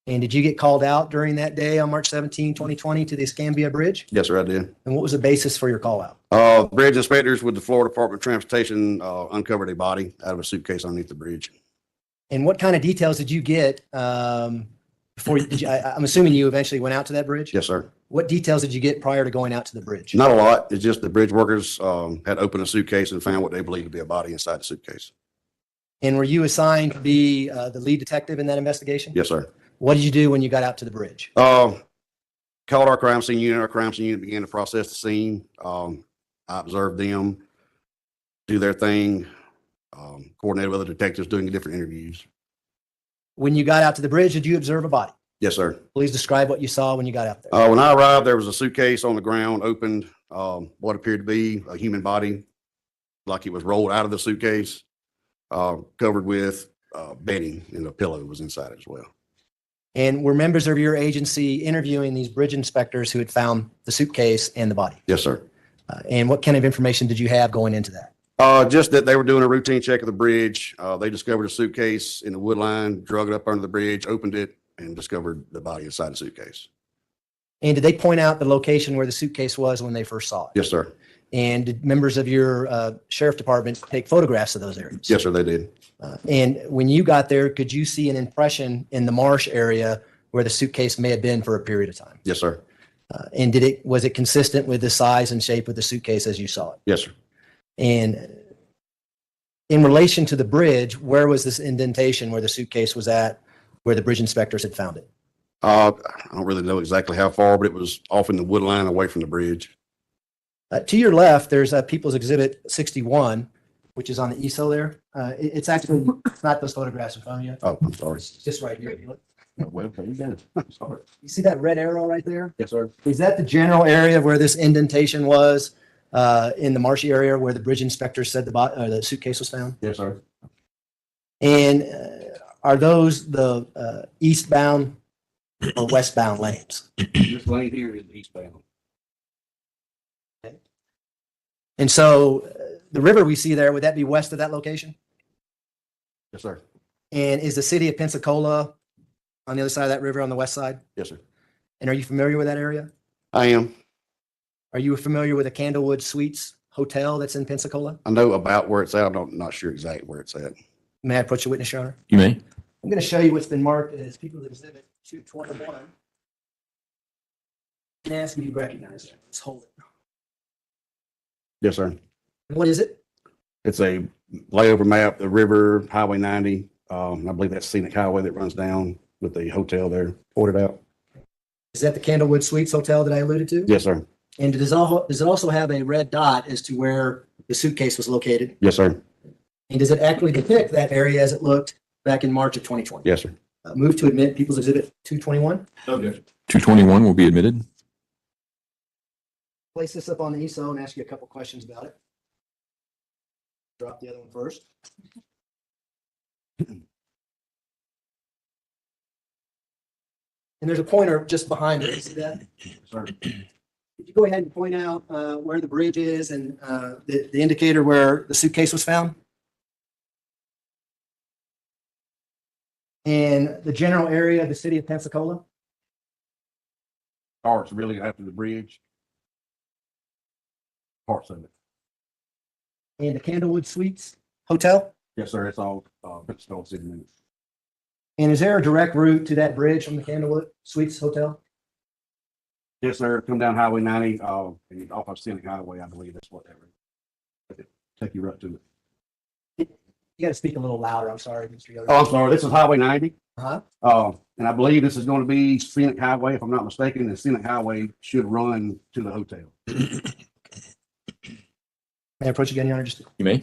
And did you get called out during that day on March 17, 2020 to the Escambia Bridge?
Yes, sir, I did.
And what was the basis for your call out?
Bridge inspectors with the Florida Department of Transportation uncovered a body out of a suitcase underneath the bridge.
And what kind of details did you get before I'm assuming you eventually went out to that bridge?
Yes, sir.
What details did you get prior to going out to the bridge?
Not a lot. It's just the bridge workers had opened a suitcase and found what they believed to be a body inside the suitcase.
And were you assigned to be the lead detective in that investigation?
Yes, sir.
What did you do when you got out to the bridge?
Called our crime scene unit. Our crime scene unit began to process the scene. I observed them do their thing, coordinated with other detectives doing different interviews.
When you got out to the bridge, did you observe a body?
Yes, sir.
Please describe what you saw when you got out there.
When I arrived, there was a suitcase on the ground, opened, what appeared to be a human body, like it was rolled out of the suitcase, covered with bedding, and a pillow was inside it as well.
And were members of your agency interviewing these bridge inspectors who had found the suitcase and the body?
Yes, sir.
And what kind of information did you have going into that?
Just that they were doing a routine check of the bridge. They discovered a suitcase in the wood line, drug it up under the bridge, opened it, and discovered the body inside the suitcase.
And did they point out the location where the suitcase was when they first saw it?
Yes, sir.
And did members of your sheriff department take photographs of those areas?
Yes, sir, they did.
And when you got there, could you see an impression in the marsh area where the suitcase may have been for a period of time?
Yes, sir.
And was it consistent with the size and shape of the suitcase as you saw it?
Yes, sir.
And in relation to the bridge, where was this indentation where the suitcase was at, where the bridge inspectors had found it?
I don't really know exactly how far, but it was off in the wood line away from the bridge.
To your left, there's People's Exhibit 61, which is on the easel there. It's actually not those photographs in front of you.
Oh, I'm sorry.
It's just right here.
Well, you got it. I'm sorry.
You see that red arrow right there?
Yes, sir.
Is that the general area where this indentation was in the marshy area where the bridge inspector said the suitcase was found?
Yes, sir.
And are those the eastbound or westbound lanes?
This lane here is eastbound.
And so the river we see there, would that be west of that location?
Yes, sir.
And is the city of Pensacola on the other side of that river on the west side?
Yes, sir.
And are you familiar with that area?
I am.
Are you familiar with the Candlewood Suites Hotel that's in Pensacola?
I know about where it's at. I'm not sure exactly where it's at.
May I approach the witness, Your Honor?
You may.
I'm going to show you what's been marked as People's Exhibit 221. And ask if you recognize it. Let's hold it.
Yes, sir.
And what is it?
It's a layover map, the river, Highway 90. I believe that's scenic highway that runs down with the hotel there pointed out.
Is that the Candlewood Suites Hotel that I alluded to?
Yes, sir.
And does it also have a red dot as to where the suitcase was located?
Yes, sir.
And does it actually depict that area as it looked back in March of 2020?
Yes, sir.
Move to admit People's Exhibit 221.
Okay.
221 will be admitted.
Place this up on the ESO and ask you a couple questions about it. Drop the other one first. And there's a pointer just behind it. You see that?
Sir.
Could you go ahead and point out where the bridge is and the indicator where the suitcase was found? And the general area of the city of Pensacola?
Parts really after the bridge. Parts of it.
And the Candlewood Suites Hotel?
Yes, sir. It's all Pensacola City limits.
And is there a direct route to that bridge from the Candlewood Suites Hotel?
Yes, sir. Come down Highway 90, and off of Scenic Highway, I believe that's what that route. Take you right to it.
You got to speak a little louder. I'm sorry, Mr. Yoder.
Oh, I'm sorry. This is Highway 90.
Uh-huh.
And I believe this is going to be Scenic Highway. If I'm not mistaken, the Scenic Highway should run to the hotel.
May I approach again, Your Honor?
You may.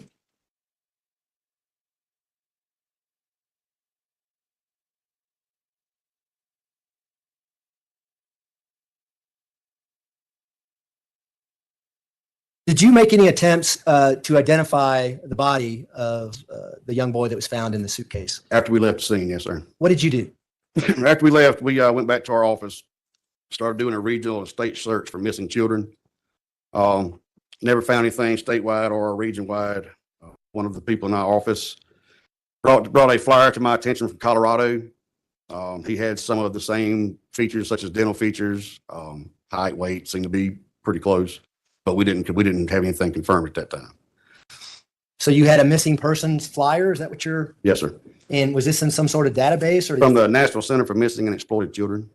Did you make any attempts to identify the body of the young boy that was found in the suitcase?
After we left the scene, yes, sir.
What did you do?
After we left, we went back to our office, started doing a regional and state search for missing children. Never found anything statewide or region-wide. One of the people in our office brought a flyer to my attention from Colorado. He had some of the same features such as dental features, height, weight, seemed to be pretty close, but we didn't have anything confirmed at that time.
So you had a missing persons flyer? Is that what you're?
Yes, sir.
And was this in some sort of database or?
From the National Center for Missing and Exploited Children.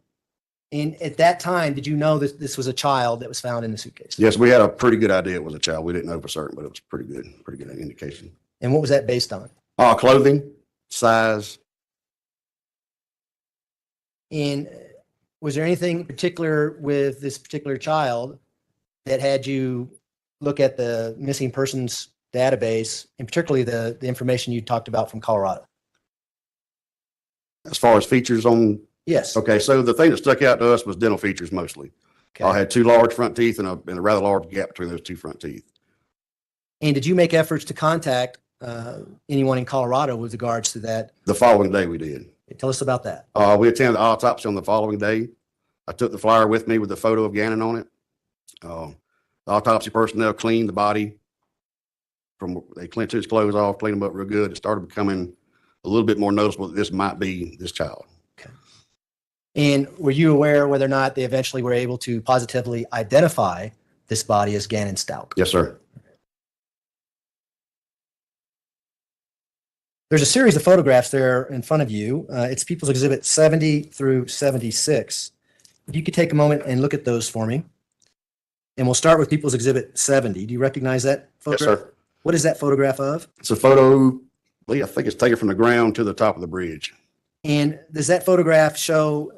And at that time, did you know that this was a child that was found in the suitcase?
Yes, we had a pretty good idea it was a child. We didn't know for certain, but it was pretty good indication.
And what was that based on?
Clothing, size.
And was there anything particular with this particular child that had you look at the missing persons database, and particularly the information you talked about from Colorado?
As far as features on,
Yes.
okay, so the thing that stuck out to us was dental features mostly. I
Okay.
had two large front teeth and a rather large gap between those two front teeth.
And did you make efforts to contact anyone in Colorado with regards to that?
The following day we did.
Tell us about that.
We attended the autopsy on the following day. I took the flyer with me with the photo of Gannon on it. The autopsy personnel cleaned the body. They took his clothes off, cleaned him up real good. It started becoming a little bit more noticeable that this might be this child.
And were you aware whether or not they eventually were able to positively identify this body as Gannon Stauch?
Yes, sir.
There's a series of photographs there in front of you. It's People's Exhibit 70 through 76. If you could take a moment and look at those for me. And we'll start with People's Exhibit 70. Do you recognize that
Yes,
photograph?
sir.
What is that photograph of?
It's a photo, I think it's taken from the ground to the top of the bridge.
And does that photograph show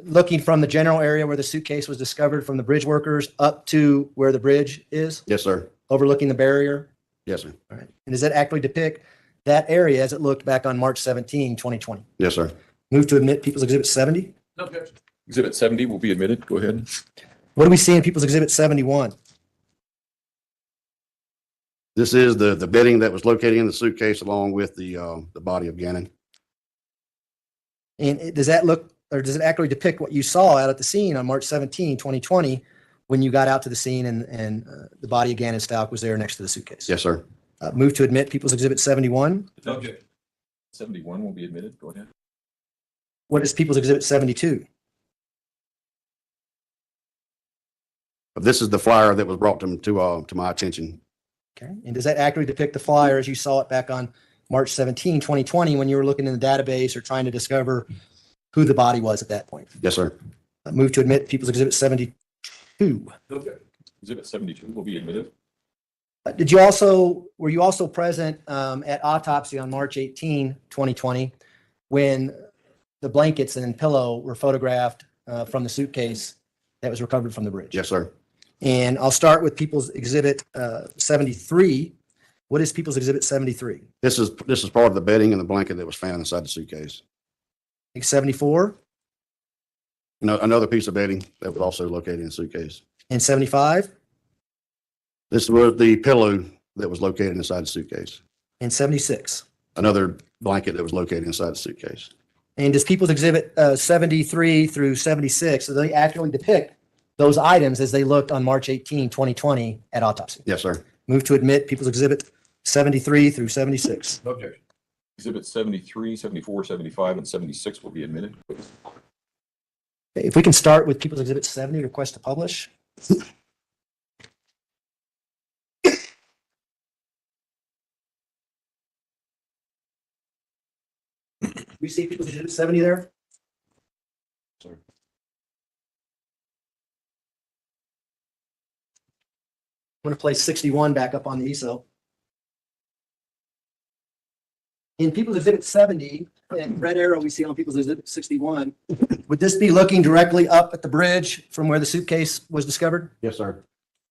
looking from the general area where the suitcase was discovered from the bridge workers up to where the bridge is,
Yes, sir.
overlooking the barrier?
Yes, sir.
All right. And does that actually depict that area as it looked back on March 17, 2020?
Yes, sir.
Move to admit People's Exhibit 70.
No objection. Exhibit 70 will be admitted. Go ahead.
What do we see in People's Exhibit 71?
This is the bedding that was located in the suitcase along with the body of Gannon.
And does that look, or does it actually depict what you saw out at the scene on March 17, 2020, when you got out to the scene and the body of Gannon Stauch was there next to the suitcase?
Yes, sir.
Move to admit People's Exhibit 71.
No objection. 71 will be admitted. Go ahead.
What is People's Exhibit 72?
This is the flyer that was brought to my attention.
Okay. And does that accurately depict the flyer as you saw it back on March 17, 2020, when you were looking in the database or trying to discover who the body was at that point?
Yes, sir.
Move to admit People's Exhibit 72.
No objection. Exhibit 72 will be admitted.
Were you also present at autopsy on March 18, 2020, when the blankets and pillow were photographed from the suitcase that was recovered from the bridge?
Yes, sir.
And I'll start with People's Exhibit 73. What is People's Exhibit 73?
This is part of the bedding and the blanket that was found inside the suitcase.
74
Another piece of bedding that was also located in the suitcase.
and 75
This was the pillow that was located inside the suitcase.
and 76.
Another blanket that was located inside the suitcase.
And does People's Exhibit 73 through 76, so they accurately depict those items as they looked on March 18, 2020 at autopsy?
Yes, sir.
Move to admit People's Exhibit 73 through 76.
No objection. Exhibit 73, 74, 75, and 76 will be admitted.
If we can start with People's Exhibit 70, request to publish. We see People's Exhibit 70 there?
Sorry.
I'm going to place 61 back up on the ESO. In People's Exhibit 70, and red arrow we see on People's Exhibit 61, would this be looking directly up at the bridge from where the suitcase was discovered?
Yes, sir.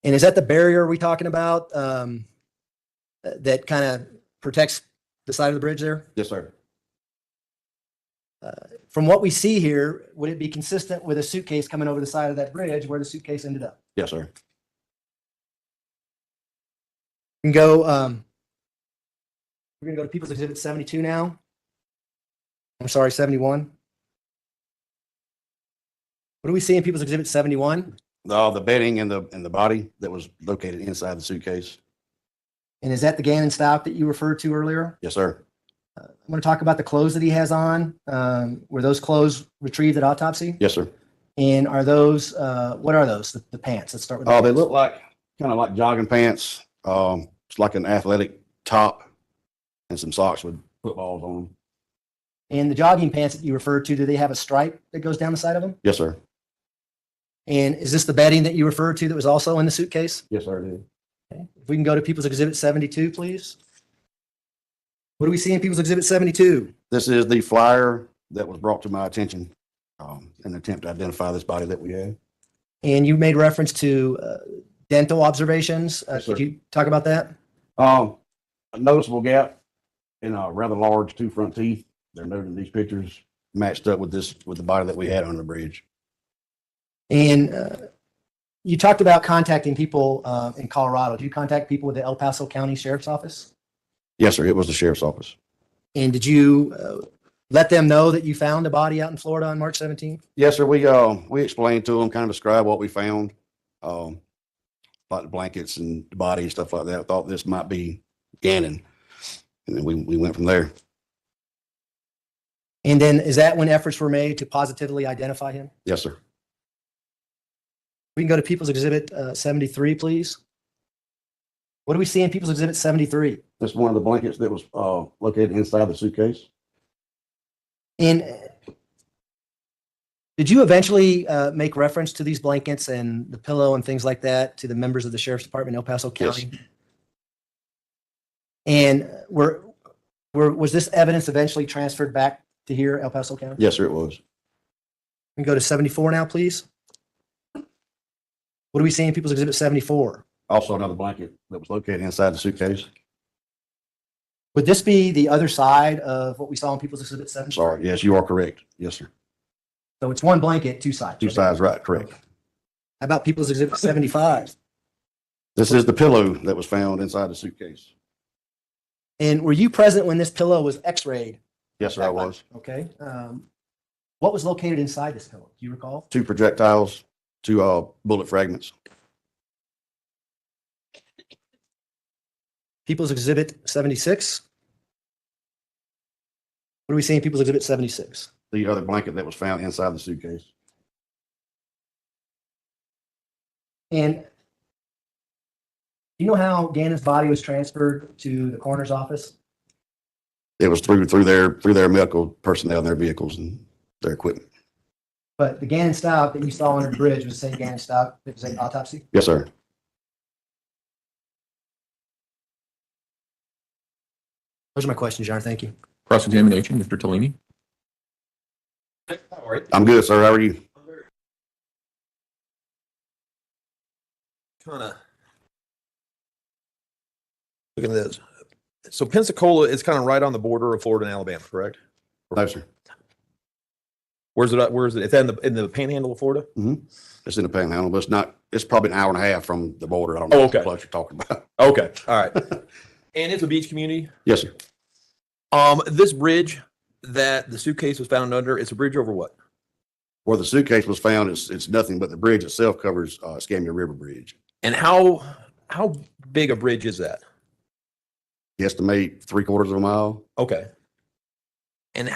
And is that the barrier we're talking about that kind of protects the side of the bridge there?
Yes, sir.
From what we see here, would it be consistent with a suitcase coming over the side of that bridge where the suitcase ended up?
Yes, sir.
We can go, we're gonna go to People's Exhibit 72 now. I'm sorry, 71. What do we see in People's Exhibit 71?
The bedding and the body that was located inside the suitcase.
And is that the Gannon Stauch that you referred to earlier?
Yes, sir.
I'm going to talk about the clothes that he has on. Were those clothes retrieved at autopsy?
Yes, sir.
And are those, what are those? The pants? Let's start with.
They look like, kind of like jogging pants. It's like an athletic top and some socks with footballs on them.
And the jogging pants that you referred to, do they have a stripe that goes down the side of them?
Yes, sir.
And is this the bedding that you referred to that was also in the suitcase?
Yes, sir, it is.
Okay. If we can go to People's Exhibit 72, please. What do we see in People's Exhibit 72?
This is the flyer that was brought to my attention in an attempt to identify this body that we had.
And you made reference to dental observations.
Yes,
Could
sir.
you talk about that?
A noticeable gap in a rather large two front teeth. They're noted in these pictures, matched up with the body that we had on the bridge.
And you talked about contacting people in Colorado. Did you contact people with the El Paso County Sheriff's Office?
Yes, sir. It was the sheriff's office.
And did you let them know that you found a body out in Florida on March 17th?
Yes, sir. We explained to them, kind of described what we found, like the blankets and the body and stuff like that. I thought this might be Gannon. And then we went from there.
And then is that when efforts were made to positively identify him?
Yes, sir.
We can go to People's Exhibit 73, please. What do we see in People's Exhibit 73?
That's one of the blankets that was located inside the suitcase.
And did you eventually make reference to these blankets and the pillow and things like that to the members of the Sheriff's Department in El Paso County?
Yes.
And was this evidence eventually transferred back to here, El Paso County?
Yes, sir, it was.
We can go to 74 now, please. What do we see in People's Exhibit 74?
Also another blanket that was located inside the suitcase.
Would this be the other side of what we saw in People's Exhibit 7?
Sorry. Yes, you are correct. Yes, sir.
So it's one blanket, two sides.
Two sides, right, correct.
How about People's Exhibit 75?
This is the pillow that was found inside the suitcase.
And were you present when this pillow was x-rayed?
Yes, sir, I was.
Okay. What was located inside this pillow? Do you recall?
2 projectiles, 2 bullet fragments.
People's Exhibit 76. What do we see in People's Exhibit 76?
The other blanket that was found inside the suitcase.
And you know how Gannon's body was transferred to the coroner's office?
It was through their medical personnel and their vehicles and their equipment.
But the Gannon Stauch that you saw under the bridge was the same Gannon Stauch that was at autopsy?
Yes, sir.
Those are my questions, Your Honor. Thank you.
Cross-examination, Mr. Tellini.
I'm good, sir. How are you?
Kind of look at this. So Pensacola is kind of right on the border of Florida and Alabama, correct?
No, sir.
Where's it at? Where is it? It's in the panhandle of Florida?
It's in the panhandle, but it's probably an hour and a half from the border. I don't know
Oh,
what
okay.
close you're talking about.
Okay. All right. And it's a beach community.
Yes, sir.
This bridge that the suitcase was found under, it's a bridge over what?
Where the suitcase was found, it's nothing but the bridge itself covers Escambia River Bridge.
And how big a bridge is that?
You estimate 3/4 of a mile.
Okay. And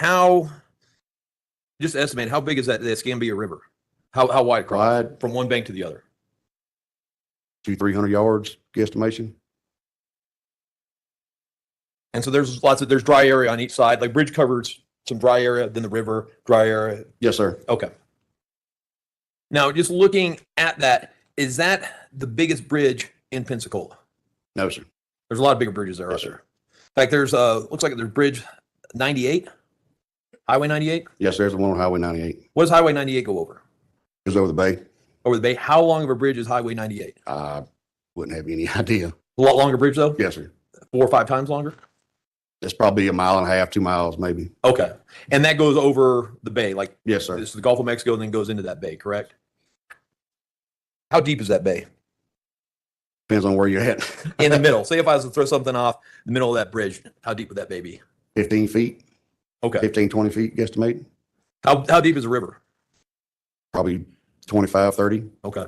just estimate, how big is that, the Escambia River? How wide across?
Wide,
From one bank to the other?
200-300 yards, guesstimation.
And so there's dry area on each side, like bridge covers some dry area, then the river, dry area.
Yes, sir.
Okay. Now, just looking at that, is that the biggest bridge in Pensacola?
No, sir.
There's a lot of bigger bridges there.
Yes,
Right?
sir.
In fact, looks like there's bridge 98, Highway 98.
Yes, there's the one on Highway 98.
What does Highway 98 go over?
It goes over the bay.
Over the bay. How long of a bridge is Highway 98?
I wouldn't have any idea.
A lot longer bridge though?
Yes, sir.
4 or 5 times longer?
It's probably 1.5 miles, 2 miles, maybe.
Okay. And that goes over the bay, like
Yes, sir.
this is the Gulf of Mexico and then goes into that bay, correct? How deep is that bay?
Depends on where you're at.
In the middle. Say if I was to throw something off the middle of that bridge, how deep would that be?
15 feet,
Okay.
15, 20 feet, guesstimate.
How deep is the river?
Probably 25, 30.
Okay.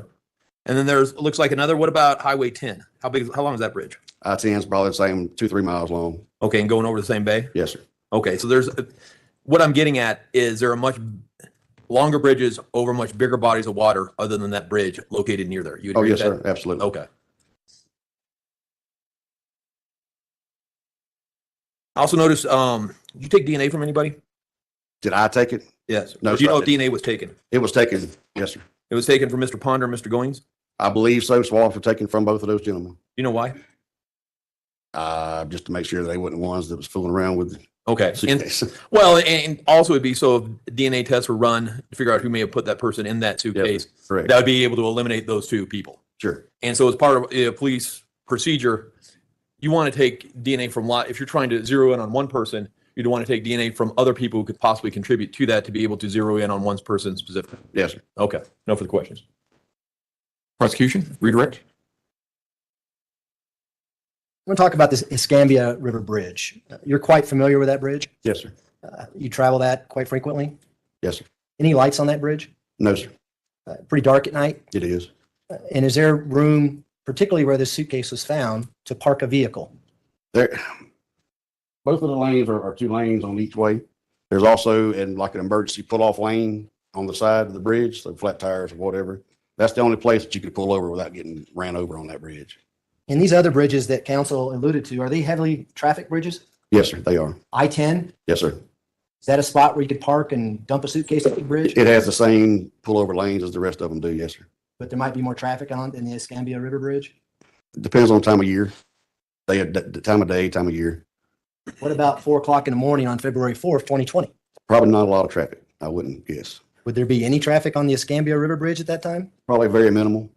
And then there's, looks like another, what about Highway 10? How long is that bridge?
I-10 is probably the same, 2-3 miles long.
Okay, and going over the same bay?
Yes, sir.
Okay, so there's, what I'm getting at is there are much longer bridges over much bigger bodies of water other than that bridge located near there? You
Oh,
agree
yes,
with that?
sir. Absolutely.
Okay. I also noticed, did you take DNA from anybody?
Did I take it?
Yes.
No,
Do you
sir, I
know if DNA was taken?
It was taken. Yes, sir.
It was taken from Mr. Ponder and Mr. Goings?
I believe so. Swabs were taken from both of those gentlemen.
You know why?
Just to make sure they weren't the ones that was fooling around with the
Okay. And,
suitcase.
well, and also it'd be so if DNA tests were run to figure out who may have put that person in that suitcase,
Correct.
that would be able to eliminate those two people.
Sure.
And so as part of a police procedure, you want to take DNA from if you're trying to zero in on one person, you'd want to take DNA from other people who could possibly contribute to that to be able to zero in on one person specifically.
Yes, sir.
Okay. No further questions.
Prosecution, redirect.
I want to talk about this Escambia River Bridge. You're quite familiar with that bridge?
Yes, sir.
You travel that quite frequently?
Yes, sir.
Any lights on that bridge?
No, sir.
Pretty dark at night?
It is.
And is there room, particularly where this suitcase was found, to park a vehicle?
There, both of the lanes are 2 lanes on each way. There's also like an emergency pull-off lane on the side of the bridge, so flat tires or whatever. That's the only place that you could pull over without getting ran over on that bridge.
And these other bridges that council alluded to, are they heavily traffic bridges?
Yes, sir. They are.
I-10,
Yes, sir.
is that a spot where you could park and dump a suitcase at the bridge?
It has the same pullover lanes as the rest of them do. Yes, sir.
But there might be more traffic on it than the Escambia River Bridge?
Depends on time of year. The time of day, time of year.
What about 4 o'clock in the morning on February 4th, 2020?
Probably not a lot of traffic. I wouldn't guess.
Would there be any traffic on the Escambia River Bridge at that time?
Probably very minimal.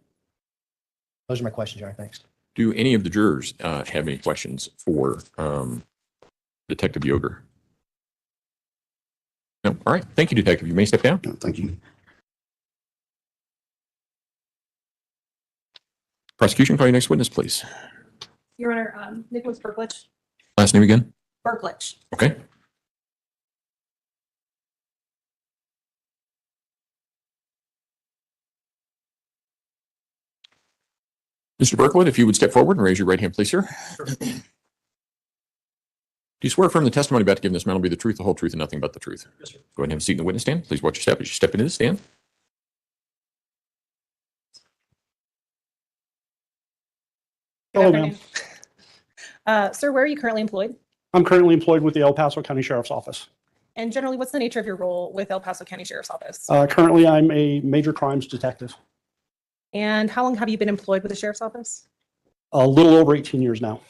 Those are my questions, Your Honor. Thanks.
Do any of the jurors have any questions for Detective Yoder? No. All right. Thank you, Detective. You may step down.
No, thank you.
Prosecution, call your next witness, please.
Your Honor, Nicholas Berklich.
Last name again?
Berklich.
Okay. Mr. Berkwood, if you would step forward and raise your right hand, please, sir. Do you swear affirm the testimony about to give in this matter will be the truth, the whole truth, and nothing but the truth?
Yes, sir.
Go ahead and have a seat in the witness stand. Please watch your step as you step into the stand.
Good
Hello, ma'am.
afternoon. Sir, where are you currently employed?
I'm currently employed with the El Paso County Sheriff's Office.
And generally, what's the nature of your role with El Paso County Sheriff's Office?
Currently, I'm a major crimes detective.
And how long have you been employed with the Sheriff's Office?
A little over 18 years now.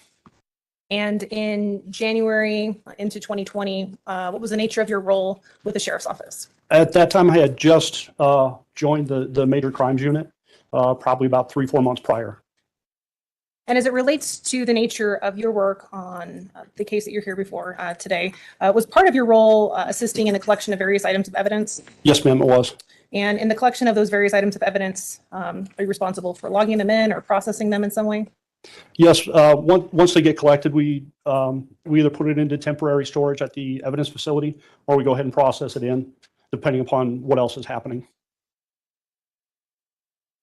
And in January into 2020, what was the nature of your role with the Sheriff's Office?
At that time, I had just joined the major crimes unit, probably about 3-4 months prior.
And as it relates to the nature of your work on the case that you're here before today, was part of your role assisting in the collection of various items of evidence?
Yes, ma'am, it was.
And in the collection of those various items of evidence, are you responsible for logging them in or processing them in some way?
Yes, once they get collected, we either put it into temporary storage at the evidence facility, or we go ahead and process it in, depending upon what else is happening.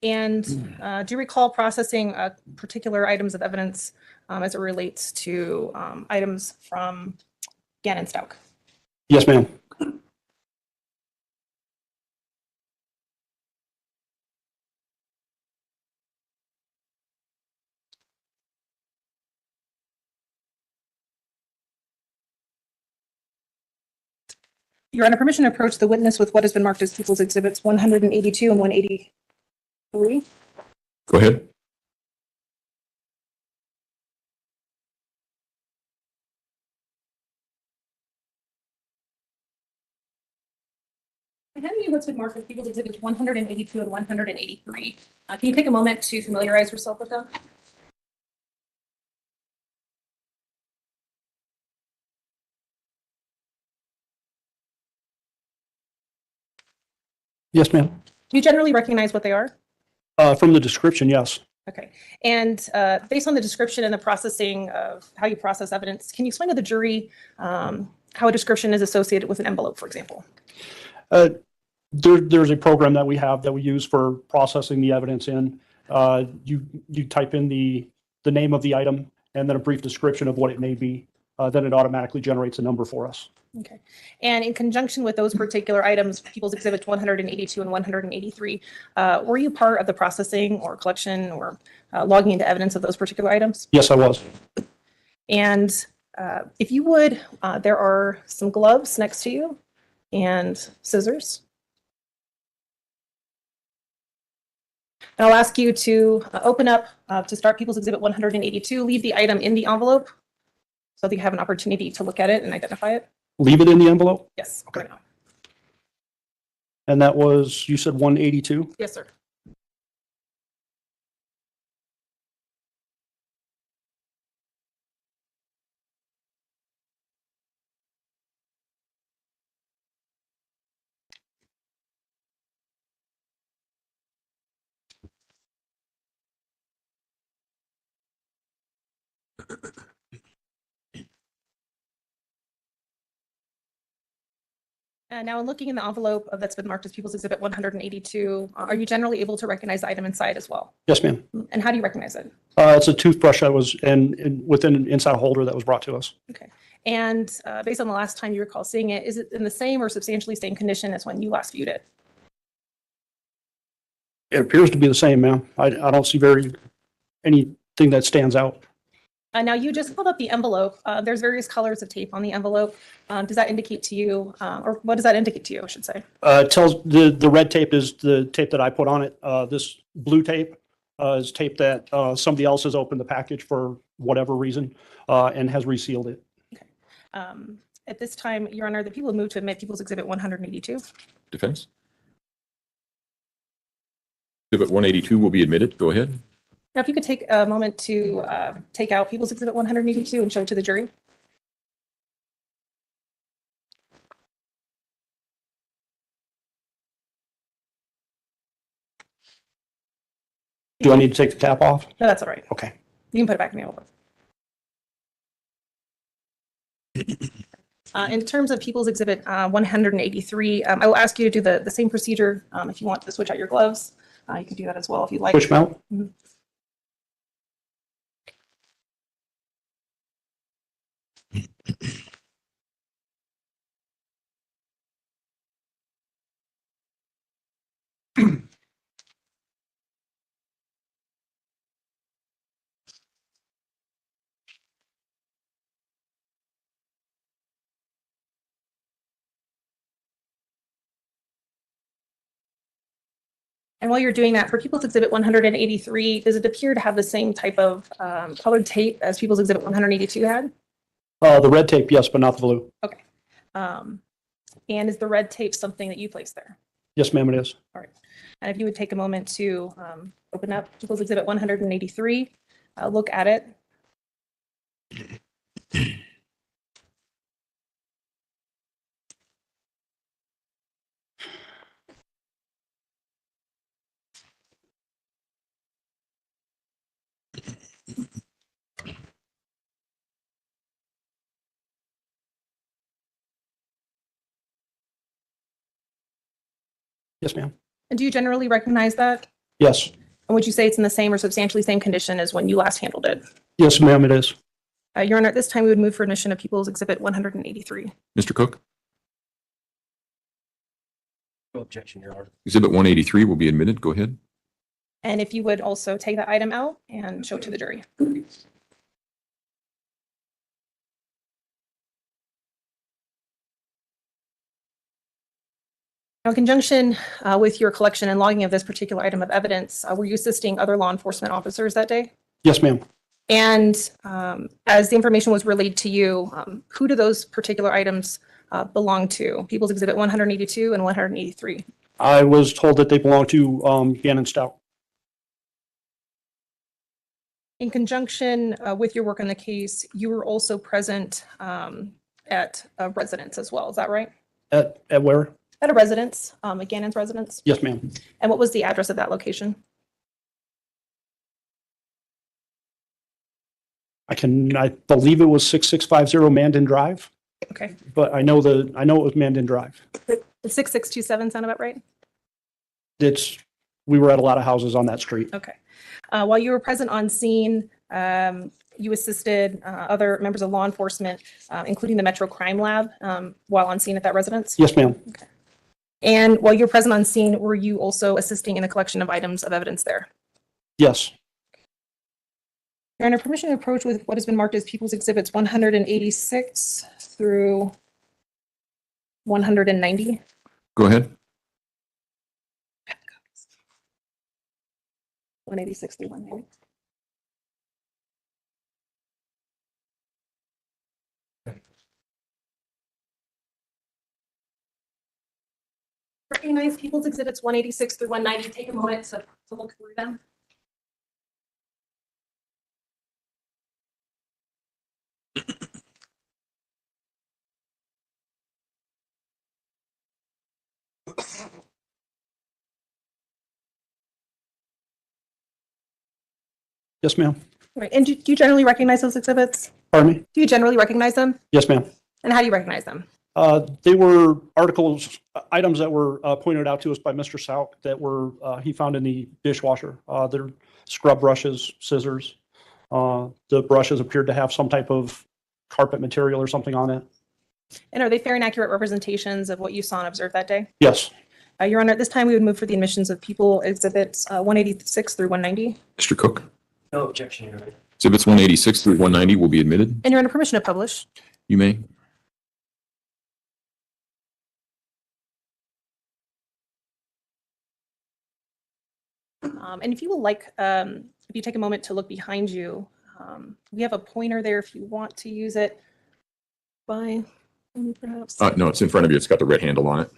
And do you recall processing particular items of evidence as it relates to items from Gannon Stauch?
Yes, ma'am.
You're under permission to approach the witness with what has been marked as People's Exhibits 182 and 183.
Go ahead.
I have you what's been marked as People's Exhibits 182 and 183. Can you take a moment to familiarize yourself with them?
Yes, ma'am.
Do you generally recognize what they are?
From the description, yes.
Okay. And based on the description and the processing of how you process evidence, can you explain to the jury how a description is associated with an envelope, for example?
There's a program that we have that we use for processing the evidence in. You type in the name of the item and then a brief description of what it may be. Then it automatically generates a number for us.
Okay. And in conjunction with those particular items, People's Exhibits 182 and 183, were you part of the processing or collection or logging into evidence of those particular items?
Yes, I was.
And if you would, there are some gloves next to you and scissors. And I'll ask you to open up to start People's Exhibit 182, leave the item in the envelope so that you have an opportunity to look at it and identify it.
Leave it in the envelope?
Yes. Okay.
And that was, you said 182?
Yes, sir. Now, in looking in the envelope that's been marked as People's Exhibit 182, are you generally able to recognize the item inside as well?
Yes, ma'am.
And how do you recognize it?
It's a toothbrush that was within an inside holder that was brought to us.
Okay. And based on the last time you recall seeing it, is it in the same or substantially same condition as when you last viewed it?
It appears to be the same, ma'am. I don't see anything that stands out.
Now, you just pulled up the envelope. There's various colors of tape on the envelope. Does that indicate to you, or what does that indicate to you, I should say?
It tells the red tape is the tape that I put on it. This blue tape is tape that somebody else has opened the package for whatever reason and has resealed it.
Okay. At this time, Your Honor, the people have moved to admit People's Exhibit 182.
Defense? Exhibit 182 will be admitted. Go ahead.
Now, if you could take a moment to take out People's Exhibit 182 and show it to the jury.
Do I need to take the cap off?
No, that's all right.
Okay.
You can put it back in the envelope. In terms of People's Exhibit 183, I will ask you to do the same procedure. If you want to switch out your gloves, you can do that as well if you'd like.
Push mount?
Mhm. And while you're doing that, for People's Exhibit 183, does it appear to have the same type of colored tape as People's Exhibit 182 had?
The red tape, yes, but not the blue.
Okay. And is the red tape something that you placed there?
Yes, ma'am, it is.
All right. And if you would take a moment to open up People's Exhibit 183, look at it.
Yes, ma'am.
And do you generally recognize that?
Yes.
And would you say it's in the same or substantially same condition as when you last handled it?
Yes, ma'am, it is.
Your Honor, at this time, we would move for admission of People's Exhibit 183.
Mr. Cook?
No objection, Your Honor.
Exhibit 183 will be admitted. Go ahead.
And if you would also take that item out and show it to the jury. Now, in conjunction with your collection and logging of this particular item of evidence, were you assisting other law enforcement officers that day?
Yes, ma'am.
And as the information was relayed to you, who do those particular items belong to? People's Exhibit 182 and 183.
I was told that they belong to Gannon Stauch.
In conjunction with your work on the case, you were also present at a residence as well. Is that right?
At where?
At a residence, at Gannon's residence.
Yes, ma'am.
And what was the address of that location?
I believe it was 6650 Mandan Drive,
Okay.
but I know it was Mandan Drive.
The 6627 sound about right?
We were at a lot of houses on that street.
Okay. While you were present on scene, you assisted other members of law enforcement, including the Metro Crime Lab, while on scene at that residence?
Yes, ma'am.
And while you're present on scene, were you also assisting in the collection of items of evidence there?
Yes.
Your Honor, permission to approach with what has been marked as People's Exhibits 186 through 190.
Go ahead.
186 through 190. Recognize People's Exhibits 186 through 190. Take a moment to look through them.
Yes, ma'am.
Right. And do you generally recognize those exhibits?
Pardon me?
Do you generally recognize them?
Yes, ma'am.
And how do you recognize them?
They were articles, items that were pointed out to us by Mr. Stauch that were, he found in the dishwasher. They're scrub brushes, scissors. The brushes appeared to have some type of carpet material or something on it.
And are they fair and accurate representations of what you saw and observed that day?
Yes.
Your Honor, at this time, we would move for the admissions of People Exhibits 186 through 190.
Mr. Cook,
No objection, Your Honor.
exhibits 186 through 190 will be admitted.
And Your Honor, permission to publish.
You may.
And if you would like, if you take a moment to look behind you, we have a pointer there if you want to use it. By perhaps.
No, it's in front of you. It's got the red handle on it.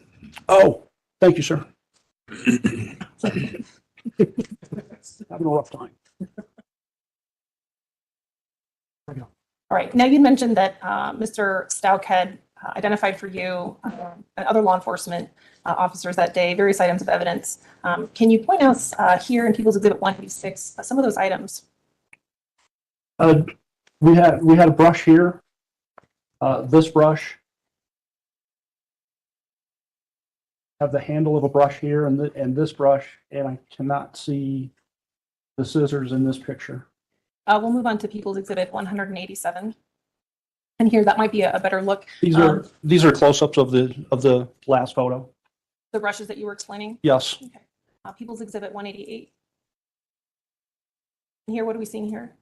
Oh, thank you, sir. Having a rough time.
All right. Now you mentioned that Mr. Stauch had identified for you and other law enforcement officers that day various items of evidence. Can you point out here in People's Exhibit 186 some of those items?
We had a brush here. This brush. Have the handle of a brush here and this brush, and I cannot see the scissors in this picture.
We'll move on to People's Exhibit 187. And here, that might be a better look.
These are close-ups of the last photo.
The brushes that you were explaining.
Yes.
Okay. People's Exhibit 188. And here, what are we seeing here?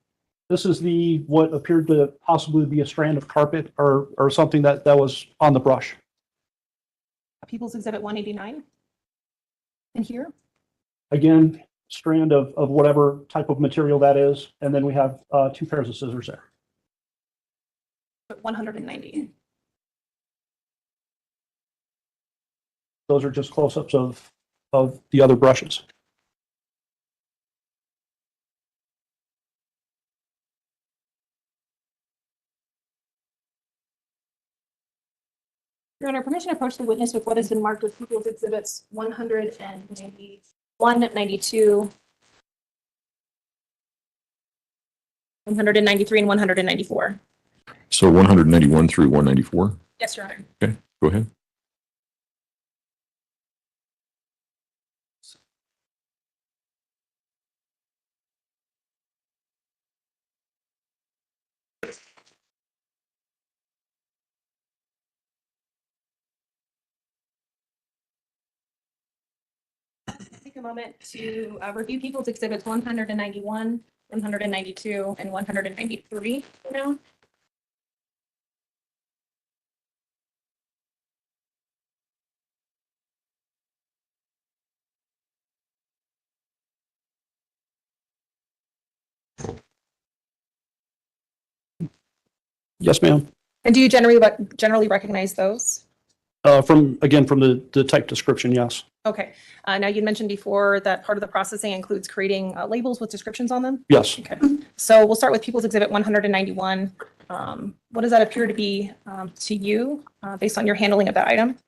This is what appeared to possibly be a strand of carpet or something that was on the brush.
People's Exhibit 189. And here?
Again, strand of whatever type of material that is. And then we have 2 pairs of scissors there.
190.
Those are just close-ups of the other brushes.
Your Honor, permission to approach the witness with what has been marked with People's Exhibits 191, 92, 193, and 194.
So 191 through 194.
Yes, Your Honor.
Okay, go ahead.
Take a moment to review People's Exhibits 191, 192, and 193 now.
Yes, ma'am.
And do you generally recognize those?
From the type description, yes.
Okay. Now you mentioned before that part of the processing includes creating labels with descriptions on them.
Yes.
Okay. So we'll start with People's Exhibit 191. What does that appear to be to you based on your handling of that item?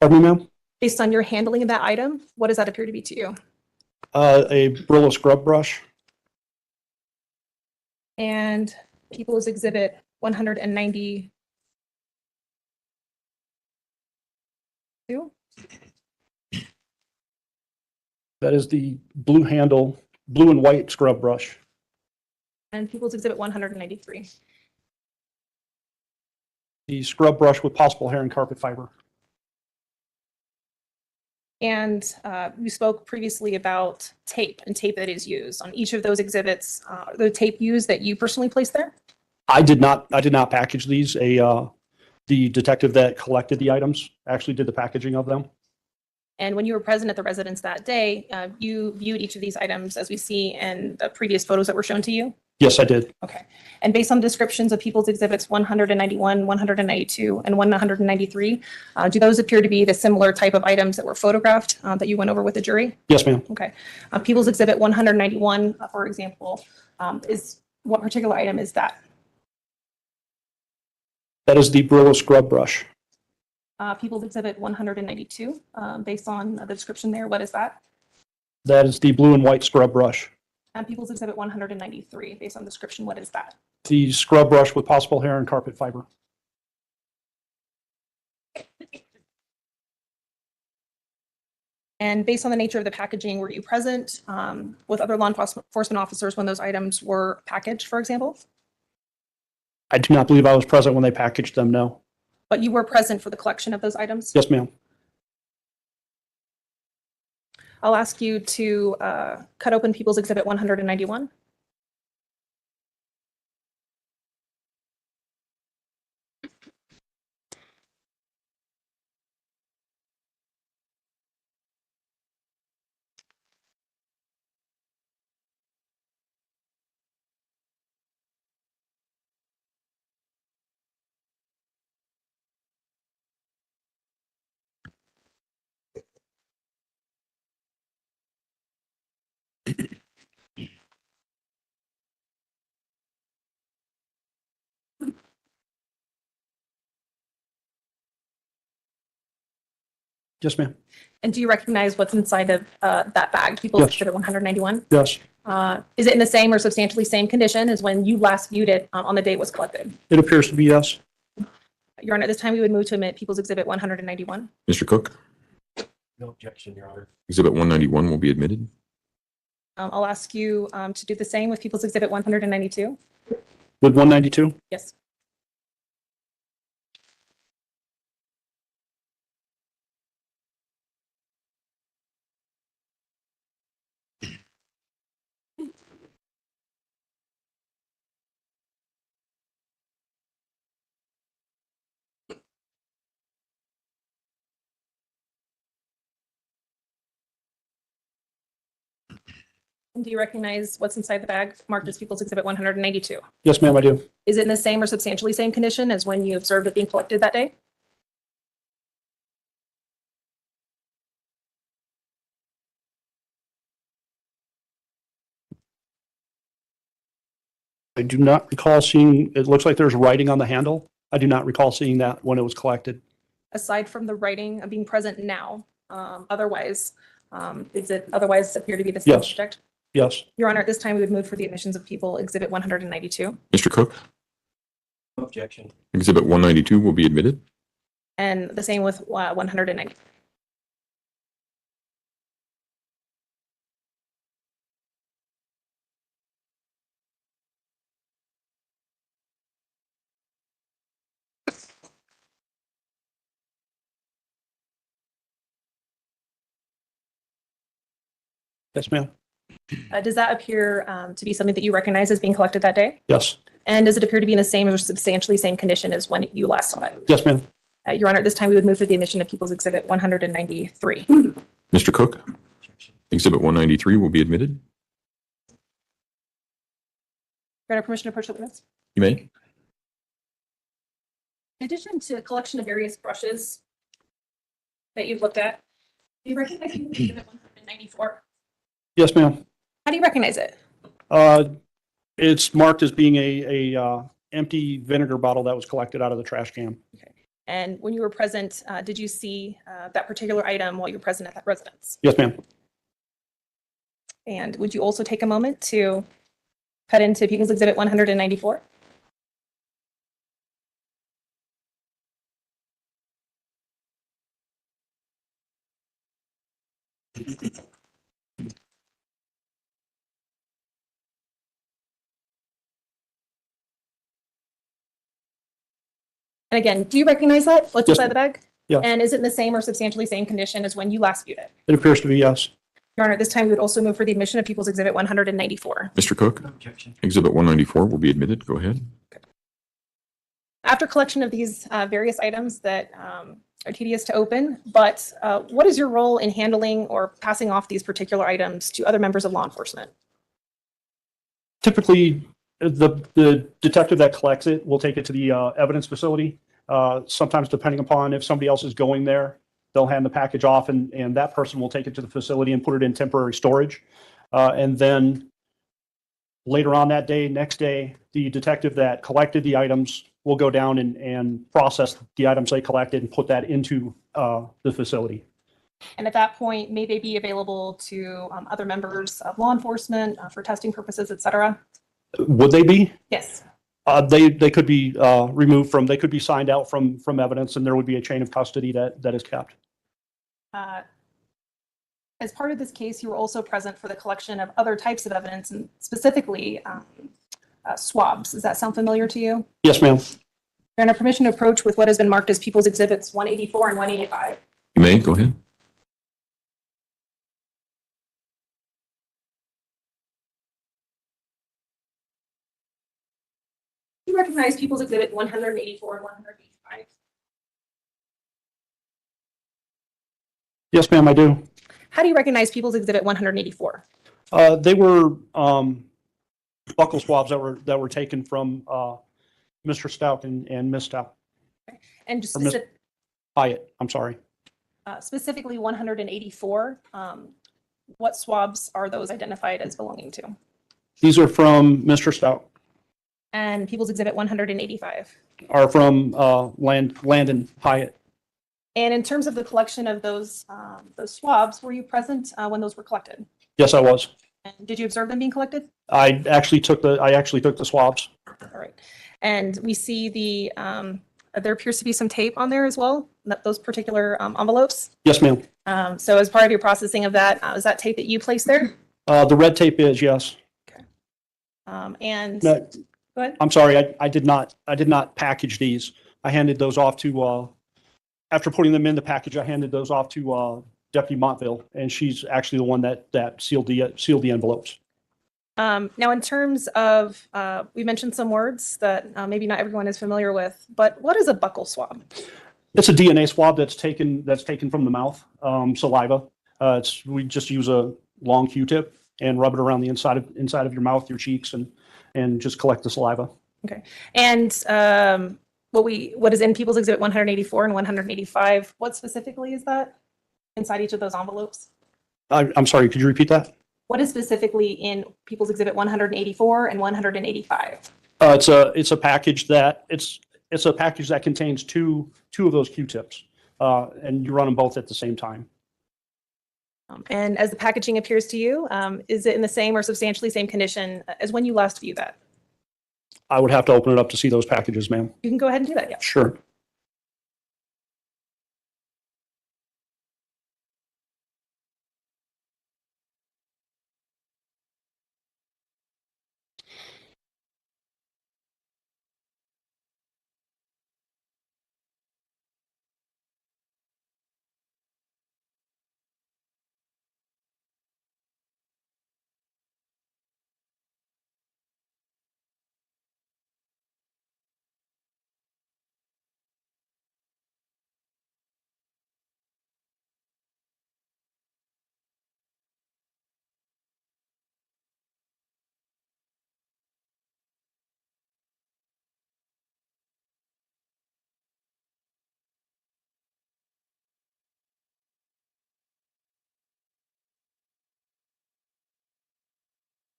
Pardon me, ma'am?
Based on your handling of that item, what does that appear to be to you?
A Brillo scrub brush.
And People's Exhibit 192.
That is the blue handle, blue and white scrub brush.
And People's Exhibit 193.
The scrub brush with possible hair and carpet fiber.
And you spoke previously about tape and tape that is used on each of those exhibits. The tape used that you personally placed there?
I did not package these. The detective that collected the items actually did the packaging of them.
And when you were present at the residence that day, you viewed each of these items as we see in the previous photos that were shown to you?
Yes, I did.
Okay. And based on descriptions of People's Exhibits 191, 192, and 193, do those appear to be the similar type of items that were photographed that you went over with the jury?
Yes, ma'am.
Okay. People's Exhibit 191, for example, what particular item is that?
That is the Brillo scrub brush.
People's Exhibit 192, based on the description there, what is that?
That is the blue and white scrub brush.
And People's Exhibit 193, based on description, what is that?
The scrub brush with possible hair and carpet fiber.
And based on the nature of the packaging, were you present with other law enforcement officers when those items were packaged, for example?
I do not believe I was present when they packaged them, no.
But you were present for the collection of those items?
Yes, ma'am.
I'll ask you to cut open People's Exhibit 191.
Yes, ma'am.
And do you recognize what's inside of that bag, People's
Yes.
Exhibit 191?
Yes,
Is it in the same or substantially same condition as when you last viewed it on the day it was collected?
it appears to be yes.
Your Honor, at this time, we would move to admit People's Exhibit 191.
Mr. Cook,
No objection, Your Honor.
Exhibit 191 will be admitted.
I'll ask you to do the same with People's Exhibit 192.
With 192?
Yes. And do you recognize what's inside the bag marked as People's Exhibit 192?
Yes, ma'am, I do.
Is it in the same or substantially same condition as when you observed it being collected that day?
I do not recall seeing, it looks like there's writing on the handle. I do not recall seeing that when it was collected.
Aside from the writing being present now, otherwise, is it otherwise appear to be the same
Yes.
subject?
Yes,
Your Honor, at this time, we would move for the admissions of People Exhibit 192.
Mr. Cook,
No objection.
Exhibit 192 will be admitted.
And the same with 190.
yes, ma'am.
Does that appear to be something that you recognize as being collected that day?
Yes,
And does it appear to be in the same or substantially same condition as when you last saw it?
yes, ma'am.
Your Honor, at this time, we would move for the admission of People's Exhibit 193.
Mr. Cook, Exhibit 193 will be admitted.
Your Honor, permission to approach the witness?
You may.
In addition to a collection of various brushes that you've looked at, do you recognize People's Exhibit 194?
Yes, ma'am.
How do you recognize it?
It's marked as being a empty vinegar bottle that was collected out of the trash can.
And when you were present, did you see that particular item while you were present at that residence?
Yes, ma'am.
And would you also take a moment to cut into People's Exhibit 194? And again, do you recognize that? What's
Yes,
inside the bag?
Yeah.
And is it in the same or substantially same condition as when you last viewed it?
It appears to be yes.
Your Honor, at this time, we would also move for the admission of People's Exhibit 194.
Mr. Cook, Exhibit 194 will be admitted. Go ahead.
After collection of these various items that are tedious to open, but what is your role in handling or passing off these particular items to other members of law enforcement?
Typically, the detective that collects it will take it to the evidence facility. Sometimes depending upon if somebody else is going there, they'll hand the package off and that person will take it to the facility and put it in temporary storage. And then later on that day, next day, the detective that collected the items will go down and process the items they collected and put that into the facility.
And at that point, may they be available to other members of law enforcement for testing purposes, et cetera?
Would they be?
Yes.
They could be removed from, they could be signed out from evidence and there would be a chain of custody that is kept.
As part of this case, you were also present for the collection of other types of evidence and specifically swabs. Does that sound familiar to you?
Yes, ma'am.
You're under permission to approach with what has been marked as People's Exhibits 184 and 185.
You may. Go ahead.
Do you recognize People's Exhibit 184 and 185?
Yes, ma'am, I do.
How do you recognize People's Exhibit 184?
They were buccal swabs that were taken from Mr. Stauch and Ms. Stauch.
And just
Or Miss- Hyatt, I'm sorry.
specifically 184, what swabs are those identified as belonging to?
These are from Mr. Stauch,
And People's Exhibit 185.
are from Landon Hyatt.
And in terms of the collection of those swabs, were you present when those were collected?
Yes, I was.
And did you observe them being collected?
I actually took the swabs.
All right. And we see there appears to be some tape on there as well, those particular envelopes.
Yes, ma'am.
So as part of your processing of that, is that tape that you placed there?
The red tape is, yes.
And
No,
go ahead.
I'm sorry, I did not package these. I handed those off to, after putting them in the package, I handed those off to Deputy Montville, and she's actually the one that sealed the envelopes.
Now, in terms of, we mentioned some words that maybe not everyone is familiar with, but what is a buccal swab?
It's a DNA swab that's taken from the mouth, saliva. We just use a long Q-tip and rub it around the inside of your mouth, your cheeks, and just collect the saliva.
Okay. And what is in People's Exhibit 184 and 185, what specifically is that inside each of those envelopes?
I'm sorry, could you repeat that?
What is specifically in People's Exhibit 184 and 185?
It's a package that contains two of those Q-tips, and you run them both at the same time.
And as the packaging appears to you, is it in the same or substantially same condition as when you last viewed that?
I would have to open it up to see those packages, ma'am.
You can go ahead and do that, yeah.
Sure.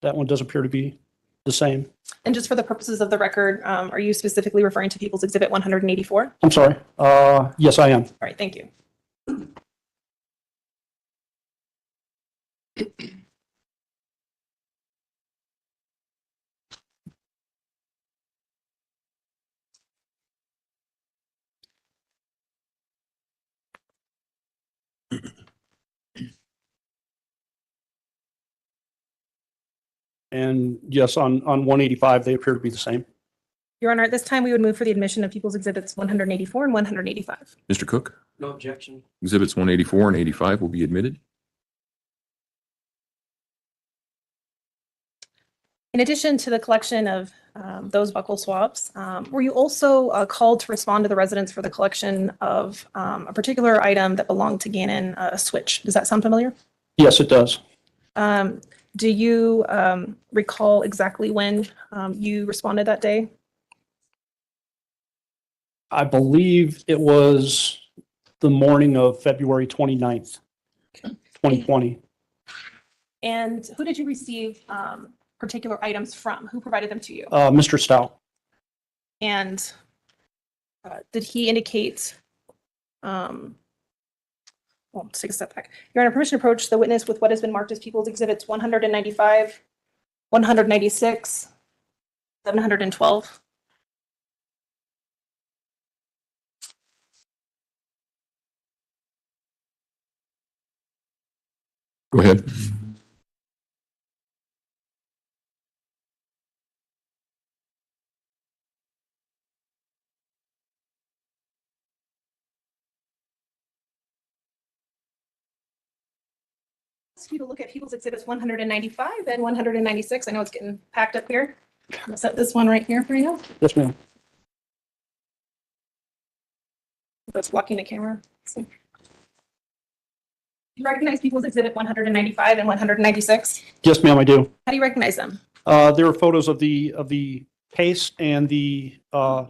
That one does appear to be the same.
And just for the purposes of the record, are you specifically referring to People's Exhibit 184?
I'm sorry. Yes, I am.
All right, thank you.
And yes, on 185, they appear to be the same.
Your Honor, at this time, we would move for the admission of People's Exhibits 184 and 185.
Mr. Cook,
No objection.
exhibits 184 and 85 will be admitted.
In addition to the collection of those buckle swabs, were you also called to respond to the residents for the collection of a particular item that belonged to Gannon, a switch? Does that sound familiar?
Yes, it does.
Do you recall exactly when you responded that day?
I believe it was the morning of February 29th, 2020.
And who did you receive particular items from? Who provided them to you?
Mr. Stauch.
And did he indicate, well, let's take a step back. Your Honor, permission to approach the witness with what has been marked as People's Exhibits 195, 196, 712.
Go ahead.
Ask you to look at People's Exhibits 195 and 196. I know it's getting packed up here. I'm gonna set this one right here for you.
Yes, ma'am.
That's blocking the camera. You recognize People's Exhibit 195 and 196?
Yes, ma'am, I do.
How do you recognize them?
There are photos of the case and the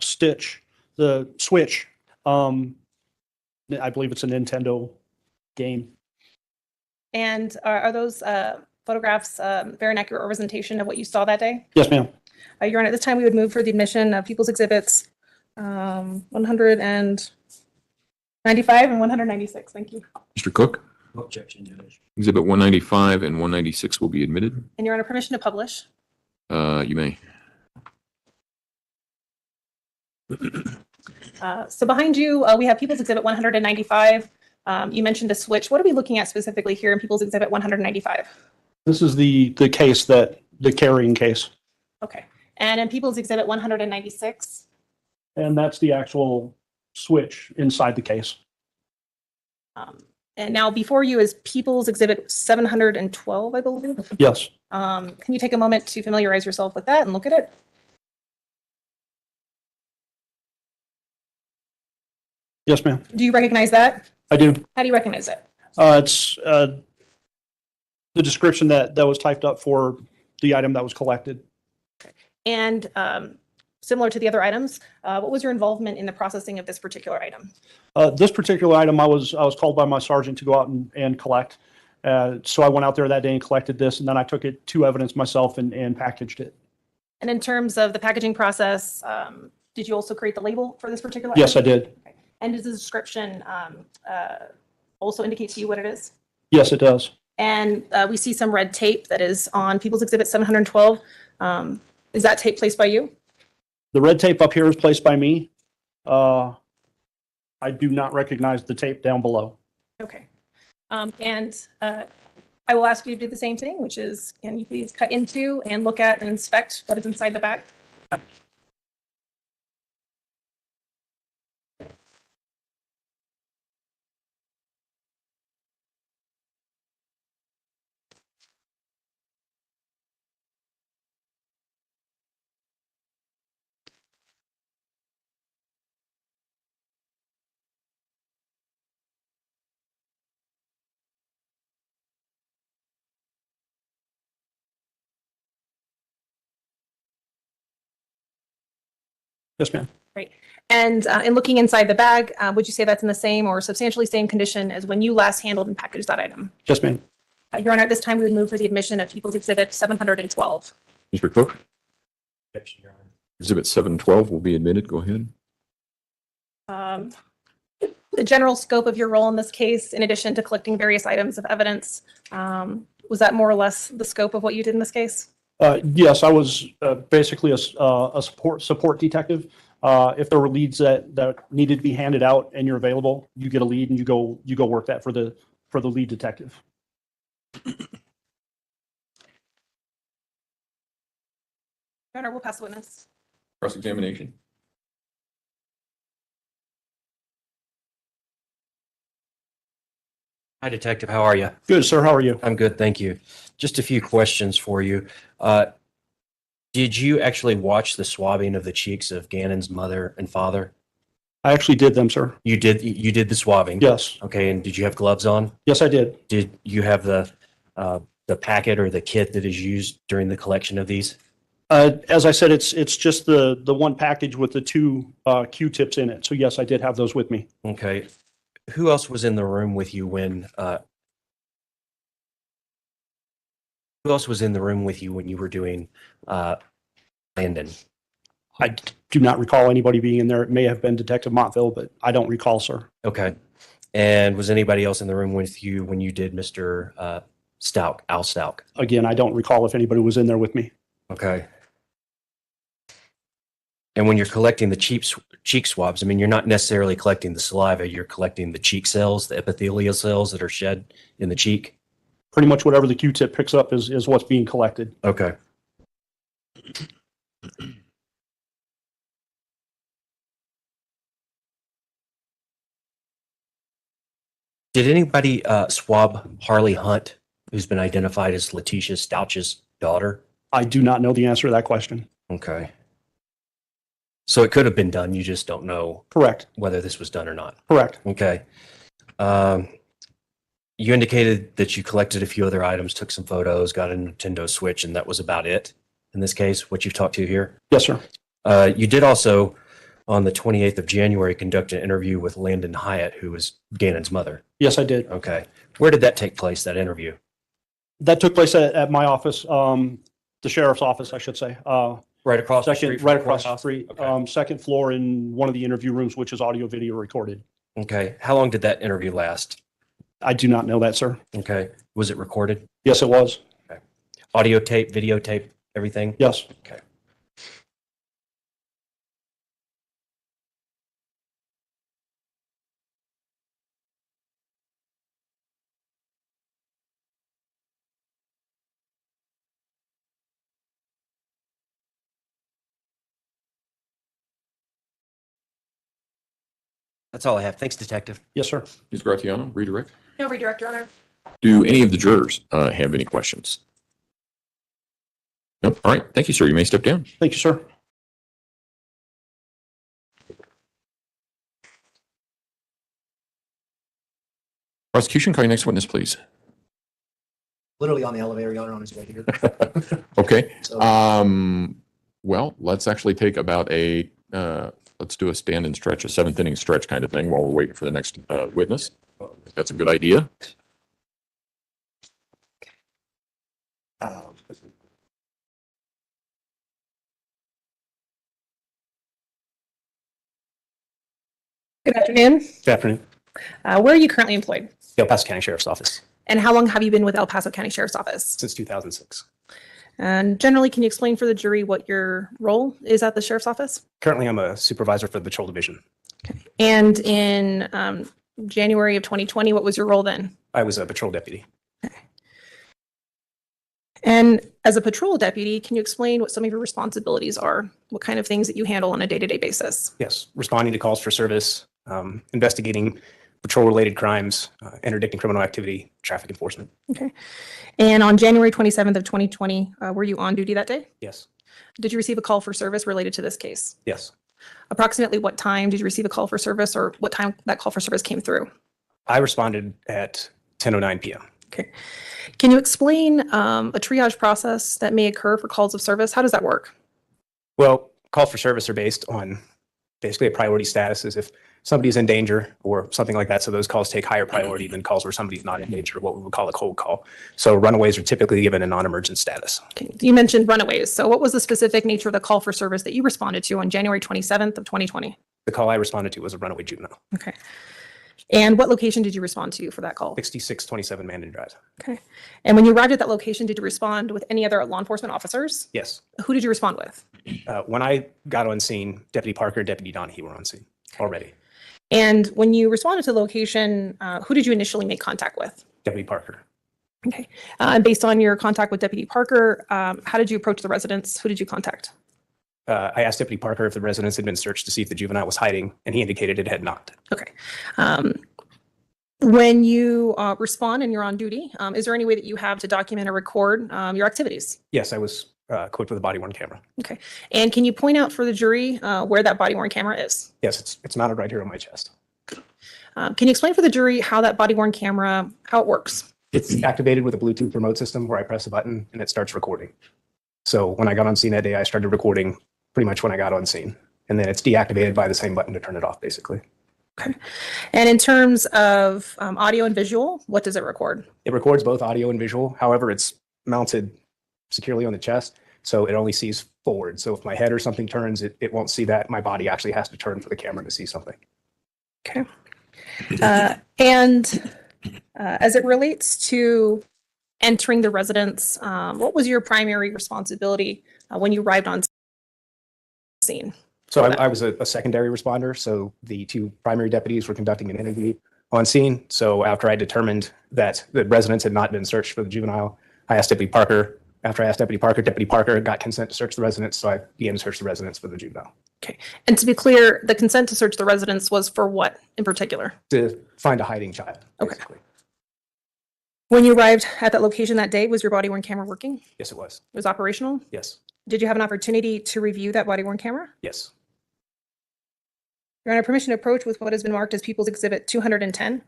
stitch, the switch. I believe it's a Nintendo game.
And are those photographs very accurate representation of what you saw that day?
Yes, ma'am.
Your Honor, at this time, we would move for the admission of People's Exhibits 195 and 196. Thank you.
Mr. Cook,
No objection, Judge.
exhibit 195 and 196 will be admitted.
And Your Honor, permission to publish.
You may.
So behind you, we have People's Exhibit 195. You mentioned a switch. What are we looking at specifically here in People's Exhibit 195?
This is the case the carrying case.
Okay. And in People's Exhibit 196?
And that's the actual switch inside the case.
And now before you is People's Exhibit 712, I believe.
Yes.
Can you take a moment to familiarize yourself with that and look at it?
Yes, ma'am.
Do you recognize that?
I do.
How do you recognize it?
It's the description that was typed up for the item that was collected.
And similar to the other items, what was your involvement in the processing of this particular item?
This particular item, I was called by my sergeant to go out and collect. So I went out there that day and collected this, and then I took it to evidence myself and packaged it.
And in terms of the packaging process, did you also create the label for this particular item?
Yes, I did.
Okay. And does the description also indicate to you what it is?
Yes, it does.
And we see some red tape that is on People's Exhibit 712. Is that tape placed by you?
The red tape up here is placed by me. I do not recognize the tape down below.
Okay. And I will ask you to do the same thing, which is, can you please cut into and look at and inspect what is inside the bag?
Yes, ma'am.
Great. And in looking inside the bag, would you say that's in the same or substantially same condition as when you last handled and packaged that item?
Yes, ma'am.
Your Honor, at this time, we would move for the admission of People's Exhibit 712.
Mr. Cook,
Objection, Your Honor.
exhibit 712 will be admitted. Go ahead.
The general scope of your role in this case, in addition to collecting various items of evidence, was that more or less the scope of what you did in this case?
Yes, I was basically a support detective. If there were leads that needed to be handed out and you're available, you get a lead and you go work that for the lead detective.
Your Honor, we'll pass the witness.
Cross-examination.
Hi, Detective. How are you?
Good, sir. How are you?
I'm good, thank you. Just a few questions for you. Did you actually watch the swabbing of the cheeks of Gannon's mother and father?
I actually did them, sir.
You did the swabbing?
Yes.
Okay, and did you have gloves on?
Yes, I did.
Did you have the packet or the kit that is used during the collection of these?
As I said, it's just the one package with the two Q-tips in it. So yes, I did have those with me.
Okay. Who else was in the room with you when who else was in the room with you when you were doing Landon?
I do not recall anybody being in there. It may have been Detective Montville, but I don't recall, sir.
Okay. And was anybody else in the room with you when you did Mr. Stauch, Al Stauch?
Again, I don't recall if anybody was in there with me.
Okay. And when you're collecting the cheek swabs, I mean, you're not necessarily collecting the saliva, you're collecting the cheek cells, the epithelial cells that are shed in the cheek?
Pretty much whatever the Q-tip picks up is what's being collected.
Okay. Did anybody swab Harley Hunt, who's been identified as Letecia Stauch's daughter?
I do not know the answer to that question.
Okay. So it could have been done, you just don't know
Correct.
whether this was done or not.
Correct.
Okay. You indicated that you collected a few other items, took some photos, got a Nintendo Switch, and that was about it in this case, what you've talked to here?
Yes, sir.
You did also, on the 28th of January, conduct an interview with Landon Hyatt, who was Gannon's mother.
Yes, I did.
Okay. Where did that take place, that interview?
That took place at my office, the sheriff's office, I should say.
Right across the street
Second,
from
right
the
across the
courthouse?
street,
Okay.
second floor in one of the interview rooms, which is audio video recorded.
Okay. How long did that interview last?
I do not know that, sir.
Okay. Was it recorded?
Yes, it was.
Audio tape, videotape, everything?
Yes.
Okay. That's all I have. Thanks, Detective.
Yes, sir.
Ms. Gratiano, redirect.
No, redirect, Your Honor.
Do any of the jurors have any questions? Nope. All right. Thank you, sir. You may step down.
Thank you, sir.
Prosecution, call your next witness, please.
Literally on the elevator, Your Honor, on his way here.
Okay.
So
Well, let's actually take about let's do a stand and stretch, a seventh inning stretch kind of thing while we're waiting for the next witness. That's a good idea.
Good afternoon.
Good afternoon.
Where are you currently employed?
El Paso County Sheriff's Office
And how long have you been with El Paso County Sheriff's Office?
since 2006.
And generally, can you explain for the jury what your role is at the Sheriff's Office?
Currently, I'm a supervisor for the Patrol Division.
And in January of 2020, what was your role then?
I was a patrol deputy.
And as a patrol deputy, can you explain what some of your responsibilities are? What kind of things that you handle on a day-to-day basis?
Yes, responding to calls for service, investigating patrol-related crimes, interdicting criminal activity, traffic enforcement.
Okay. And on January 27th of 2020, were you on duty that day?
Yes,
Did you receive a call for service related to this case?
yes.
Approximately what time did you receive a call for service, or what time that call for service came through?
I responded at 10:09 p.m.
Okay. Can you explain a triage process that may occur for calls of service? How does that work?
Well, calls for service are based on basically a priority status as if somebody's in danger or something like that. So those calls take higher priority than calls where somebody's not in danger, what we would call a cold call. So runaways are typically given a non-emergent status.
Okay. You mentioned runaways. So what was the specific nature of the call for service that you responded to on January 27th of 2020?
The call I responded to was a runaway juvenile,
Okay. And what location did you respond to for that call?
6627 Mandan Drive.
Okay. And when you arrived at that location, did you respond with any other law enforcement officers?
Yes.
Who did you respond with?
When I got on scene, Deputy Parker and Deputy Donahue were on scene already.
And when you responded to the location, who did you initially make contact with?
Deputy Parker.
Okay. And based on your contact with Deputy Parker, how did you approach the residents? Who did you contact?
I asked Deputy Parker if the residence had been searched to see if the juvenile was hiding, and he indicated it had not.
Okay. When you respond and you're on duty, is there any way that you have to document or record your activities?
Yes, I was equipped with a body-worn camera.
Okay. And can you point out for the jury where that body-worn camera is?
Yes, it's mounted right here on my chest.
Can you explain for the jury how that body-worn camera, how it works?
It's activated with a Bluetooth remote system where I press a button and it starts recording. So when I got on scene that day, I started recording pretty much when I got on scene. And then it's deactivated by the same button to turn it off, basically.
Okay. And in terms of audio and visual, what does it record?
It records both audio and visual. However, it's mounted securely on the chest, so it only sees forward. So if my head or something turns, it won't see that. My body actually has to turn for the camera to see something.
Okay. And as it relates to entering the residence, what was your primary responsibility when you arrived on scene?
So I was a secondary responder. So the two primary deputies were conducting an interview on scene. So after I determined that the residence had not been searched for the juvenile, I asked Deputy Parker. After I asked Deputy Parker got consent to search the residence. So I began to search the residence for the juvenile.
Okay. And to be clear, the consent to search the residence was for what in particular?
To find a hiding child,
Okay.
basically.
When you arrived at that location that day, was your body-worn camera working?
Yes, it was.
It was operational?
Yes.
Did you have an opportunity to review that body-worn camera?
Yes.
Your Honor, permission to approach with what has been marked as People's Exhibit 210.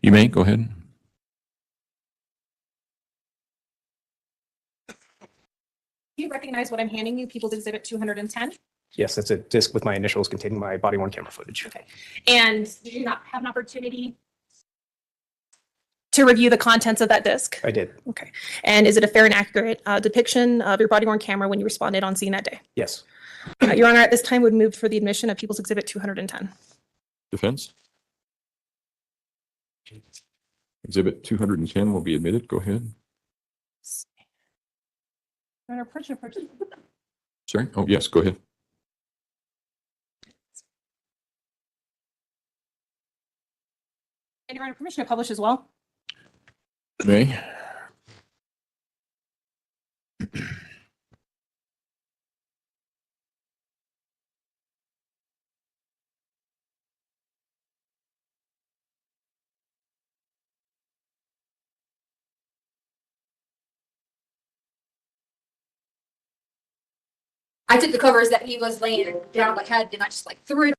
You may, go ahead.
Do you recognize what I'm handing you, People's Exhibit 210?
Yes, that's a disc with my initials containing my body-worn camera footage.
Okay. And did you not have an opportunity to review the contents of that disc?
I did.
Okay. And is it a fair and accurate depiction of your body-worn camera when you responded on scene that day?
Yes.
Your Honor, at this time would move for the admission of People's Exhibit 210.
Defense? Exhibit 210 will be admitted. Go ahead.
Your Honor, approach.
Sorry? Oh, yes, go ahead.
And Your Honor, permission to publish as well?
May.
I took the covers that he was laying down like had, and I just like threw it.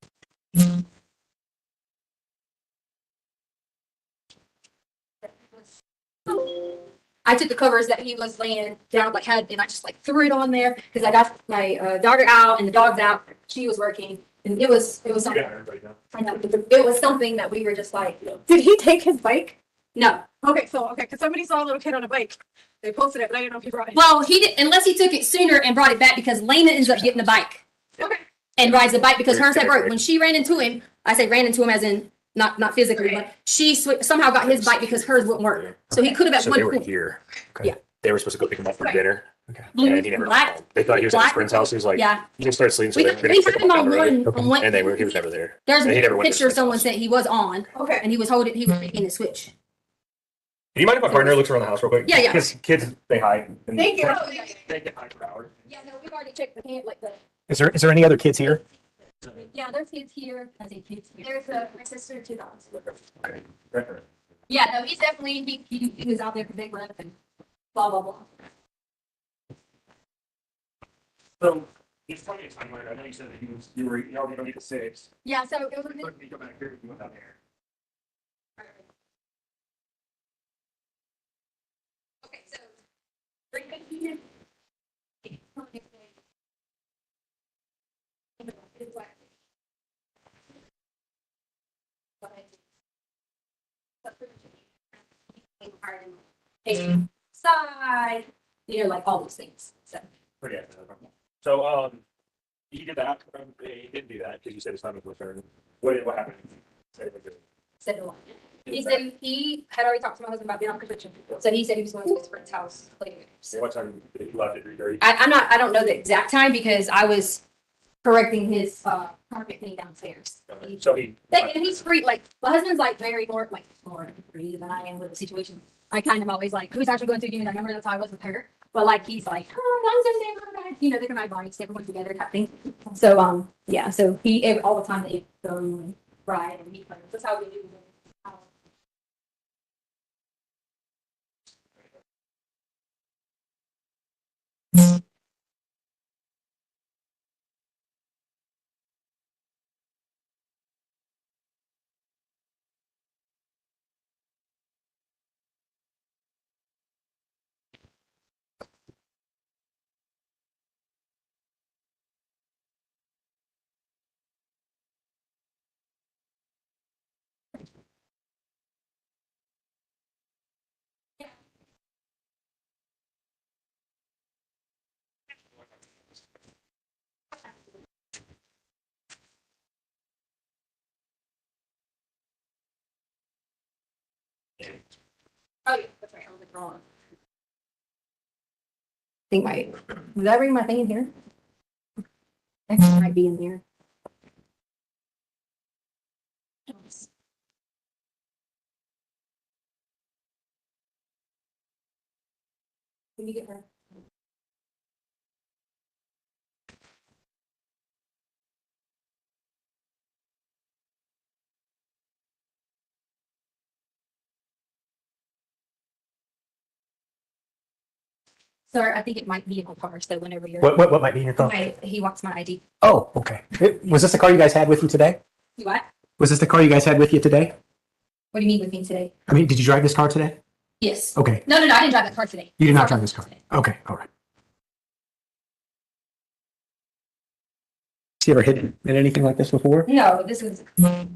I took the covers that he was laying down like had, and I just like threw it on there because I got my daughter out and the dog's out. She was working, and it was something. I know, it was something that we were just like.
Did he take his bike?
No.
Okay, because somebody saw a little kid on a bike. They posted it, but I didn't know if he brought it.
Well, he did unless he took it sooner and brought it back because Lena ends up getting the bike.
Okay.
And rides the bike because hers had broke. When she ran into him, I say ran into him as in not physically, but she somehow got his bike because hers wouldn't work. So he could have at
So
one
they were
point.
here.
Okay. Yeah.
They were supposed to go pick him up for
Right.
dinner.
Blue,
And he never
black.
called. They thought he was at his
black.
friend's house. He was like,
Yeah.
you just started sleeping. So
We
they're
had
gonna pick
him
up
on
the road.
one. On one.
And he was never there.
There's
And he never
a
went to
picture of
his
someone
house.
said he was on.
Okay.
And he was picking the switch.
Do you mind if my partner looks around the house real quick?
Yeah, yeah.
Because kids, they hide. And
Thank you.
They get hide for hours.
Yeah, no, we've already checked the camp, like the.
Is there any other kids here?
Yeah, there's kids here. I say kids here. There's my sister, 2 dogs.
Okay.
Yeah, no, he's definitely he was out there because they left and blah blah blah.
So, he's plenty of time later. I know you said that you were already going to get 6.
Yeah, so it was.
So you go back here, you went down there.
Okay, so bring it here. Side, like all those things. So
Forget that. So, he did that. He didn't do that because you said his time was returned. What happened?
said a lot. He said he had already talked to my husband about being on conviction. So he said he was going to his friend's house later. So
What time did you left at 3:30?
I don't know the exact time because I was correcting his carpet cleaning downstairs.
So he.
And he's free, like my husband's like very more free than I am with the situation. I kind of always like who's actually going through, give me that number, that's how I was with her. But like he's like, oh, I'm just saying they're my bodies, everyone together type thing. So, yeah, so all the time they go and ride and meet friends. That's how we do it. Oh, yeah, that's right. I was like, wrong. I think did I bring my thing in here? I think it might be in here. Can you get her? Sir, I think it might be in my car, so whenever you're.
What might be in your car?
He wants my ID.
Oh, okay. Was this the car you guys had with you today?
You what?
Was this the car you guys had with you today?
What do you mean with me today?
I mean, did you drive this car today?
Yes.
Okay.
No, I didn't drive that car today.
You did not drive this car. Okay, all right. Has he ever hit in anything like this before?
No, this was. No.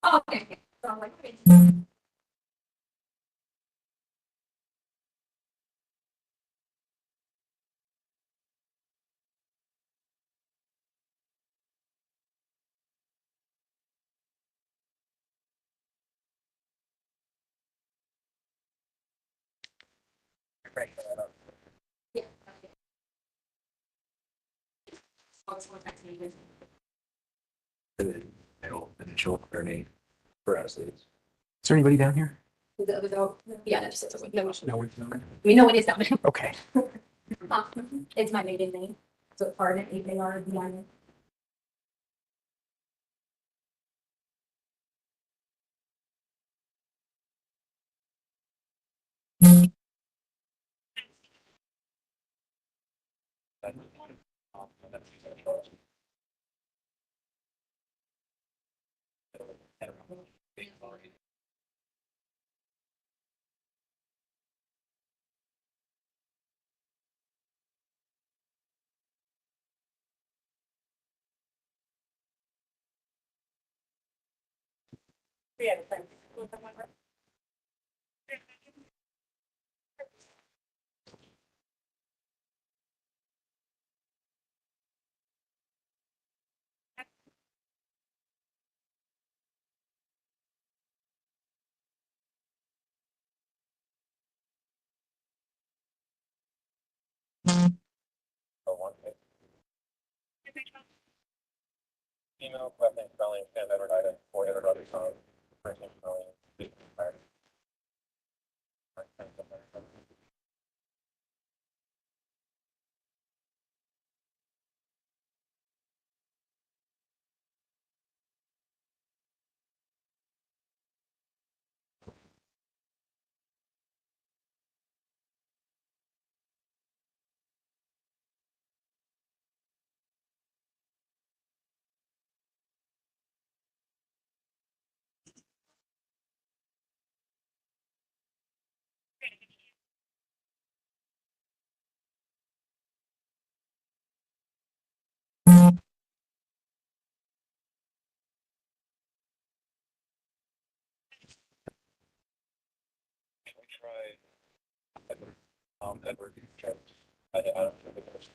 Oh, okay. So I'm like, okay. Yeah. Oh, it's one text me.
Is there anybody down here?
The other dog. Yeah, that's no.
No.
We know it is down there.
Okay.
It's my maiden name. So it's Hardin, Hardin.
Female, weapon, spelling, endangered item, or entered other time. Person, spelling, try Edward. I don't think it was.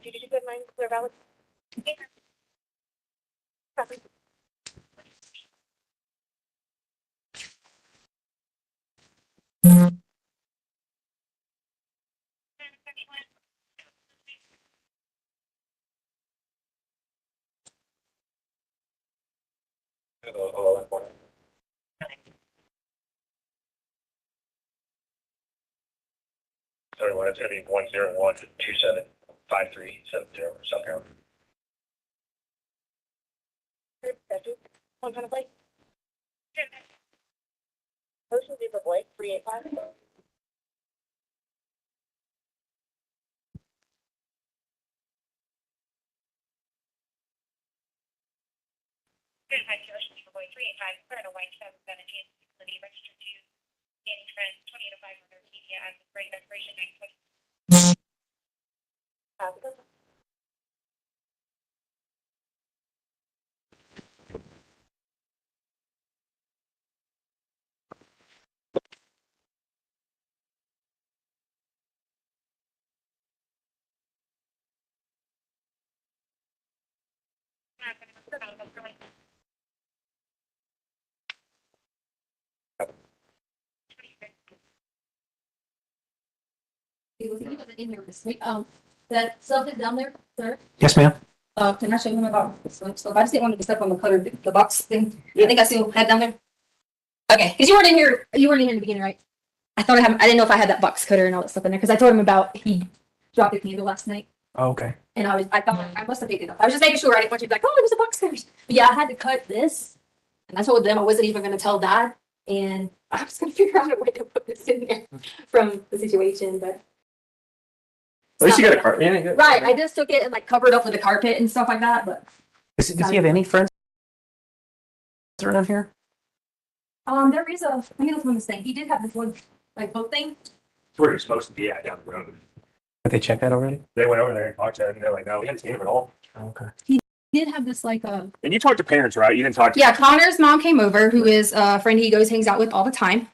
Did you get mine clear valid?
Sorry, it's gonna be 101-275370 South Carolina.
One kind of like. Motion due for Blake, 385.
Motion due for Blake, 385, clear to white 717, facility registered to Danny Trent, 2805 North as great expiration 920.
He wasn't in here this week. That stuff is down there, sir.
Yes, ma'am.
Can I show him about this one? So if I just didn't want to step on the cutter, the box thing. I think I still had down there. Okay, because you weren't in here. You weren't in here in the beginning, right? I thought I didn't know if I had that box cutter and all that stuff in there because I told him about he dropped a candle last night.
Oh, okay.
And I thought I must have picked it up. I was just making sure I didn't want you to be like, oh, there's a box cutter. But yeah, I had to cut this. And I told them I wasn't even going to tell Dad. And I was going to figure out a way to put this in there from the situation. But
At least you got a carpet.
right, I just took it and like covered up with the carpet and stuff like that. But
Does he have any friends around here?
there is a. Let me look on this thing. He did have this one like boat thing.
It's where you're supposed to be at down the road.
Did they check that already?
They went over there and talked to him, and they're like, no, we haven't seen him at all.
Okay.
He did have this like
And you talked to parents, right? You didn't talk to.
Yeah, Connor's mom came over, who is a friend he goes hangs out with all the time.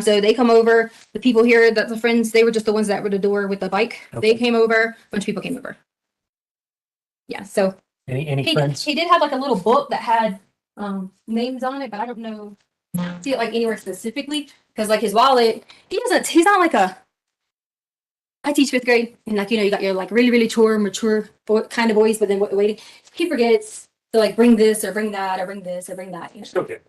So they come over. The people here, that the friends, they were just the ones that were the door with the bike.
Okay.
They came over. A bunch of people came over. Yeah, so
Any friends?
he did have like a little book that had names on it, but I don't know see it like anywhere specifically because like his wallet, he's not like a. I teach fifth grade, and like you got your like really mature kind of boys, but then waiting, he forgets to like bring this or bring that or bring this or bring that.
Still kidding.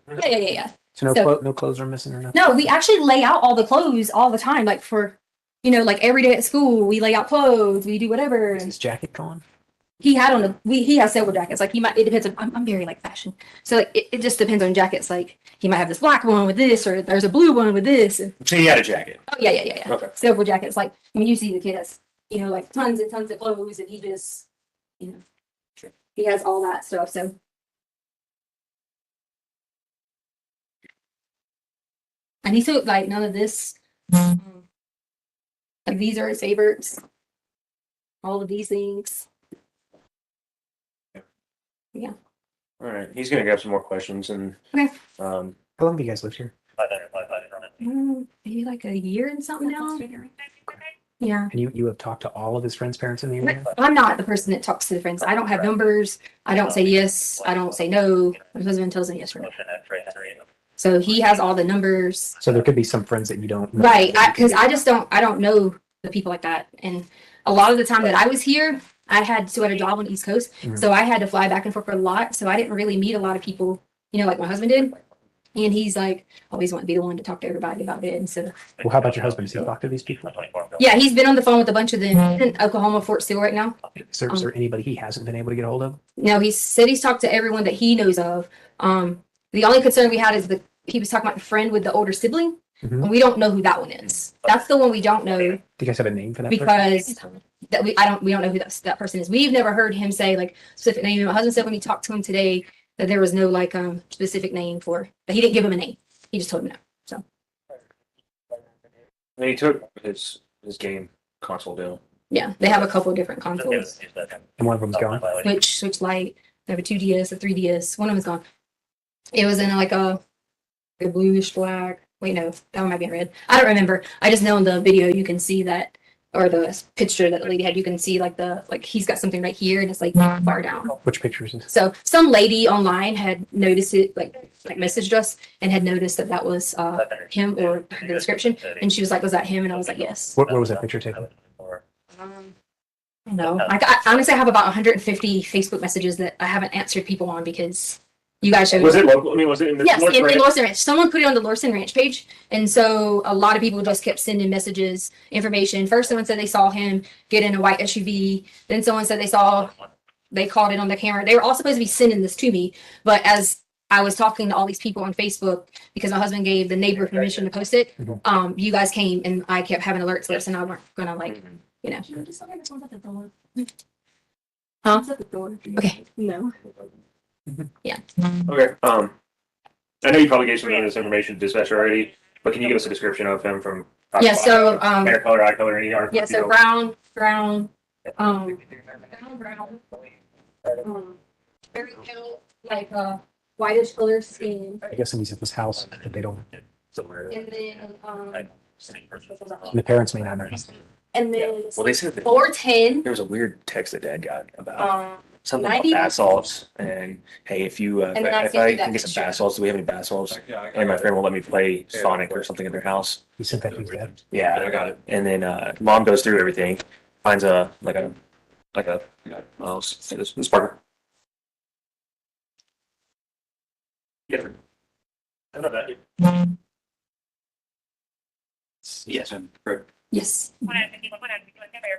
Yeah.
So
So-
no clothes are missing or nothing?
No, we actually lay out all the clothes all the time. Like for, like every day at school, we lay out clothes, we do whatever.
Is
And
his jacket gone?
he had on he has several jackets. Like it depends on, I'm very like fashion. So like it just depends on jackets. Like he might have this black one with this, or there's a blue one with this. And,
So he had a jacket.
oh yeah.
Okay.
Several jackets. Like, you see the kid has, like tons and tons of clothes and he just, he has all that stuff. So. And he took like none of this. Like these are his favorites. All of these things. Yeah.
All right. He's going to grab some more questions and.
Okay.
How long have you guys lived here?
500 on it.
Maybe like a year and something now. Yeah.
And you have talked to all of his friends' parents in the area?
I'm not the person that talks to the friends. I don't have numbers. I don't say yes. I don't say no. My husband tells me yes or no.
Motion at 3.
So he has all the numbers.
So there could be some friends that you don't know.
Right. Because I don't know the people like that. And a lot of the time that I was here, I had a job on the East Coast.
Mhm.
So I had to fly back and forth a lot. So I didn't really meet a lot of people, like my husband did. And he's like, always want to be the one to talk to everybody about it. And so,
Well, how about your husband? Does he talk to these people?
yeah, he's been on the phone with a bunch of them. He's in Oklahoma, Fort Steele right now.
Is there anybody he hasn't been able to get a hold of?
No, he said he's talked to everyone that he knows of. The only concern we had is he was talking about the friend with the older sibling. And we don't know who that one is. That's the one we don't know
Do you guys have a name for that?
because we don't know who that person is. We've never heard him say like specific name. My husband said when he talked to him today that there was no like specific name for that. He didn't give him a name. He just told him no. So
And he took his game console down.
yeah, they have a couple of different consoles.
And one of them's gone.
Switch Lite. They have a 2DS, a 3DS. One of them's gone. It was in like a bluish black. Wait, no, that one might be in red. I don't remember. I just know in the video you can see that, or the picture that the lady had, you can see like he's got something right here and it's like far down.
Which picture is this?
So some lady online had noticed it, like messaged us and had noticed that was him or the description, and she was like, "Was that him?" And I was like, "Yes."
Where was that picture taken?
No, I honestly have about 150 Facebook messages that I haven't answered people on because you guys showed.
Was it local? I mean, was it in the?
Yes,
North
in
Ranch?
Lawson Ranch. Someone put it on the Lawson Ranch page, and so a lot of people just kept sending messages, information. First, someone said they saw him get in a white SUV. Then someone said they caught it on the camera. They were all supposed to be sending this to me, but as I was talking to all these people on Facebook because my husband gave the neighbor permission to post it, you guys came and I kept having alerts lists, and I weren't gonna Huh? Okay. No. Yeah.
Okay. I know you probably gave some of this information to dispatcher already, but can you give us a description of him from?
Yeah. So
hair color, eye color, any other?
yeah. So brown, very pale, like whitish color skin,
I guess he's at this house, but they don't.
and then
The parents may not know.
and then
Well, they said that
410.
there was a weird text that Dad got about something
90.
about bath salts, and hey, if you
And then I
if
sent
I
you that
can get some
picture.
bath salts, do we have any bath salts? And my friend will let me play Sonic or something at their house.
He sent that to his dad.
Yeah, I got it. And then Mom goes through everything, finds a this Parker. Yeah. I know that. Yes, correct.
Yes.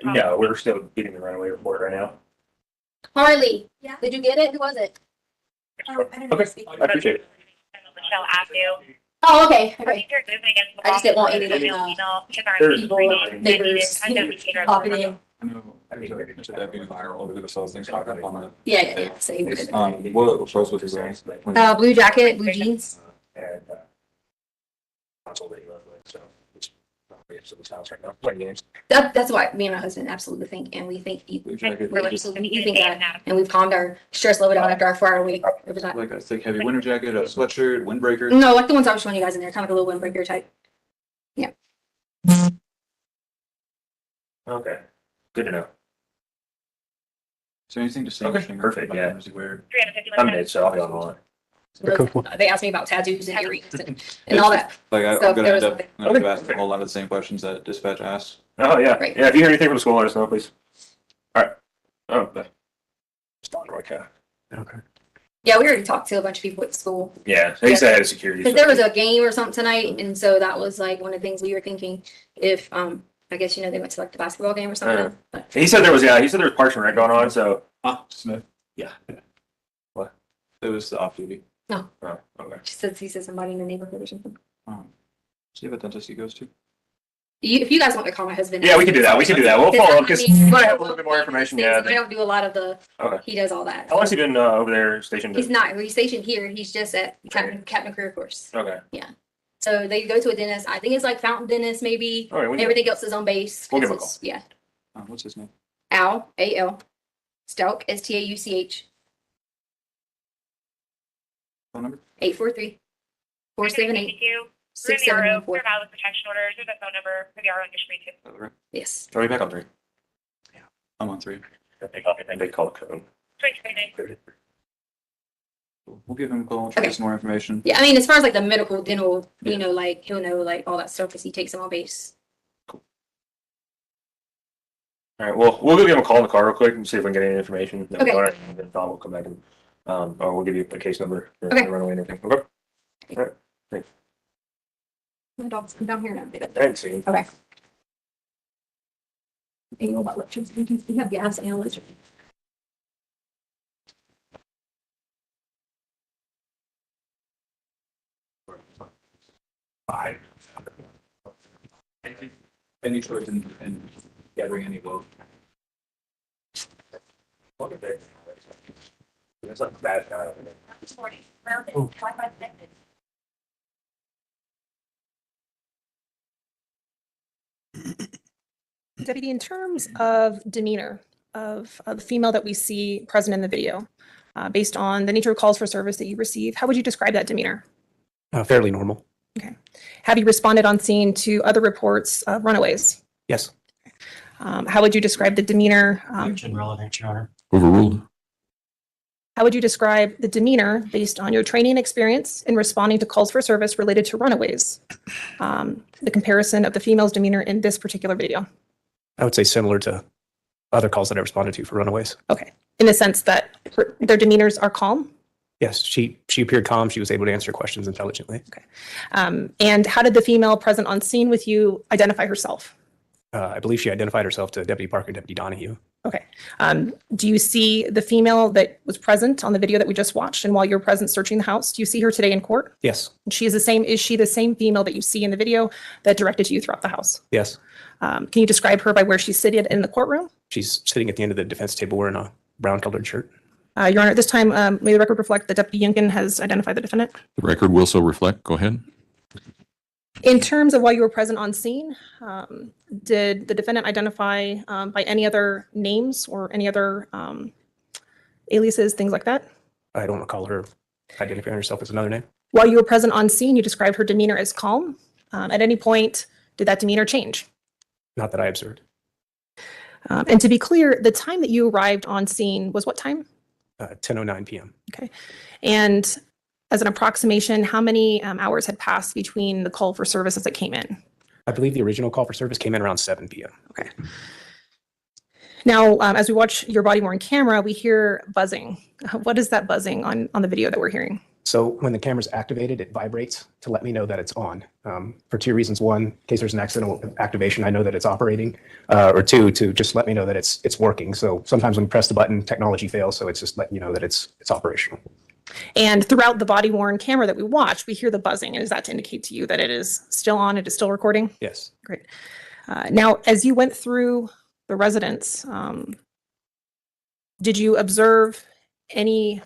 No, we're still getting the runaway report right now.
Harley. Yeah. Did you get it? Who was it?
Okay, I appreciate it.
Michelle Avenue.
Oh, okay.
I
Okay.
think they're moving against the
I just didn't want
wall.
any of the,
There's
people, neighbors popping in. Yeah. Same.
What was his name?
Blue jacket, blue jeans.
And console that he left with, so it's probably up to this house right now, playing games.
That's why me and my husband absolutely think, and we think you think that, and we've calmed our stress level down after our 4-hour week. Every time.
Like a thick, heavy winter jacket, a sweatshirt, windbreaker.
No, like the ones I was showing you guys in there, kind of like a little windbreaker type.
Okay, good to know.
Is there anything to say?
Okay, perfect, yeah.
Is he weird?
I'm mid, so I'll be on.
They asked me about tattoos and earrings and all that.
Like
So
I'm gonna
there
end
was
up having to ask a whole lot of the same questions that dispatch asked.
Oh, yeah,
Great.
yeah, if you hear anything from the school, let us know, please. All right. Oh, but. Okay.
Yeah, we already talked to a bunch of people at the school.
Yeah, he said I had a security.
Because there was a game or something tonight, and so that was like one of the things we were thinking if, I guess, they went to like the basketball game or something. But
He said there was Parks and Rec going on, so.
Smith.
Yeah.
What? It was the off duty.
no,
Oh, okay.
he said somebody in the neighborhood or something.
Does he have a dentist he goes to?
If you guys want to call my husband.
Yeah, we can do that. We'll follow up because
I mean,
I have a little bit more information. Yeah.
I don't do a lot of the,
Okay.
he does all that.
How long has he been over there stationed?
He's not, he's stationed here, he's just at Captain Career Course.
Okay.
So they go to a dentist, I think it's like Fountain Dentist maybe,
All right.
everything else is on base.
We'll give him a
'cause
call.
it's- Yeah,
What's his name?
Al, A-L, Stauch, S-T-A-U-C-H,
Phone number?
843 478
We're in the RO,
6714.
we're about with protection orders. There's a phone number for the RO industry too.
Yes.
Are we back on 3?
I'm on 3.
And they call it code.
We'll give him a call, try to get some more information.
Yeah, I mean, as far as like the medical, dental, like he'll know like all that stuff because he takes them on base.
All right. Well, we'll go give him a call in the car real quick and see if we can get any information. Then
Okay.
And then Don will come back and or we'll give you a case number for
Okay.
the runaway and everything. Okay. All right. Thanks.
My dog's come down here now.
Thanks, Ian.
Okay. And you know about electricity, we have gas and electric.
Bye. any choice in gathering any vote. Look at that. It's not bad.
This morning, round it, Wi-Fi connected.
Deputy, in terms of demeanor of the female that we see present in the video, based on the nature of calls for service that you receive, how would you describe that demeanor?
Fairly normal.
Okay. Have you responded on scene to other reports of runaways?
Yes.
How would you describe the demeanor?
Relevant, Your Honor.
Overruled.
How would you describe the demeanor based on your training and experience in responding to calls for service related to runaways? The comparison of the female's demeanor in this particular video.
I would say similar to other calls that I responded to for runaways.
Okay. In the sense that their demeanors are calm?
Yes, she appeared calm. She was able to answer questions intelligently.
Okay. And how did the female present on scene with you identify herself?
I believe she identified herself to Deputy Parker, Deputy Donahue.
Okay. Do you see the female that was present on the video that we just watched, and while you were present searching the house, do you see her today in court?
Yes.
Is she the same female that you see in the video that directed you throughout the house?
Yes.
Can you describe her by where she's seated in the courtroom?
She's sitting at the end of the defense table wearing a brown colored shirt.
Your Honor, at this time, may the record reflect that Deputy Yunkin has identified the defendant?
The record will so reflect. Go ahead.
In terms of while you were present on scene, did the defendant identify by any other names or any other aliases, things like that?
I don't recall her identifying herself as another name.
While you were present on scene, you described her demeanor as calm. At any point, did that demeanor change?
Not that I observed.
And to be clear, the time that you arrived on scene was what time?
10:09 p.m.
Okay. And as an approximation, how many hours had passed between the call for service as it came in?
I believe the original call for service came in around 7 p.m.
Okay. Now, as we watch your body-worn camera, we hear buzzing. What is that buzzing on the video that we're hearing?
So when the camera's activated, it vibrates to let me know that it's on. For two reasons. One, in case there's an accidental activation, I know that it's operating. Or two, to just let me know that it's working. So sometimes when you press the button, technology fails. So it's just letting you know that it's operational.
And throughout the body-worn camera that we watch, we hear the buzzing. And is that to indicate to you that it is still on, it is still recording?
Yes.
Great. Now, as you went through the residence, did you observe any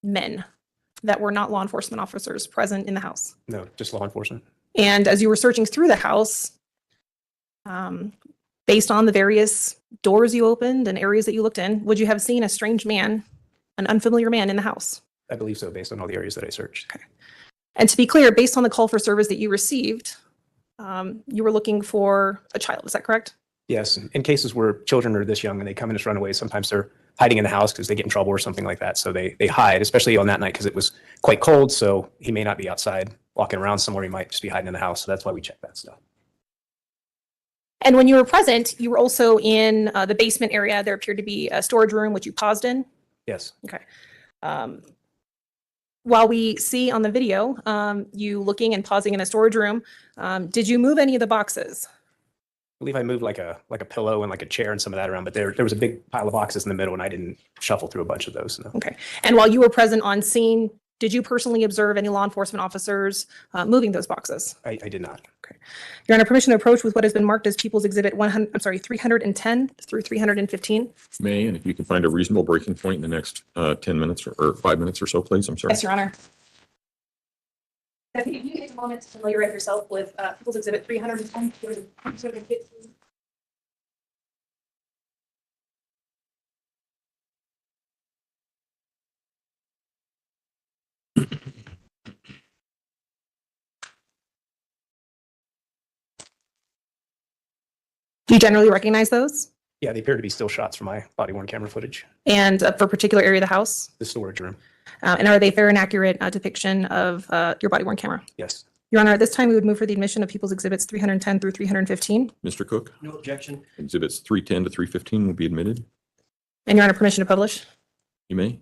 men that were not law enforcement officers present in the house?
No, just law enforcement.
And as you were searching through the house, based on the various doors you opened and areas that you looked in, would you have seen a strange man, an unfamiliar man in the house?
I believe so, based on all the areas that I searched.
Okay. And to be clear, based on the call for service that you received, you were looking for a child. Is that correct?
Yes. In cases where children are this young and they come in as runaways, sometimes they're hiding in the house because they get in trouble or something like that. So they hide, especially on that night because it was quite cold. So he may not be outside walking around somewhere. He might just be hiding in the house. So that's why we check that stuff.
And when you were present, you were also in the basement area. There appeared to be a storage room, which you paused in.
Yes.
Okay. While we see on the video you looking and pausing in a storage room, did you move any of the boxes?
I believe I moved like a pillow and like a chair and some of that around, but there was a big pile of boxes in the middle and I didn't shuffle through a bunch of those. No.
Okay. And while you were present on scene, did you personally observe any law enforcement officers moving those boxes?
I did not.
Okay. You're under permission to approach with what has been marked as People's Exhibit 310 through 315.
May, and if you can find a reasonable breaking point in the next 10 minutes or 5 minutes or so, please. I'm sorry.
Yes, Your Honor. If you take a moment to familiarize yourself with People's Exhibit 310 through 315. Do you generally recognize those?
Yeah, they appear to be still shots from my body-worn camera footage.
And for a particular area of the house?
The storage room.
And are they fair and accurate depiction of your body-worn camera?
Yes.
Your Honor, at this time, we would move for the admission of People's Exhibits 310 through 315.
Mr. Cook,
No objection.
exhibits 310 to 315 will be admitted.
And Your Honor, permission to publish?
You may.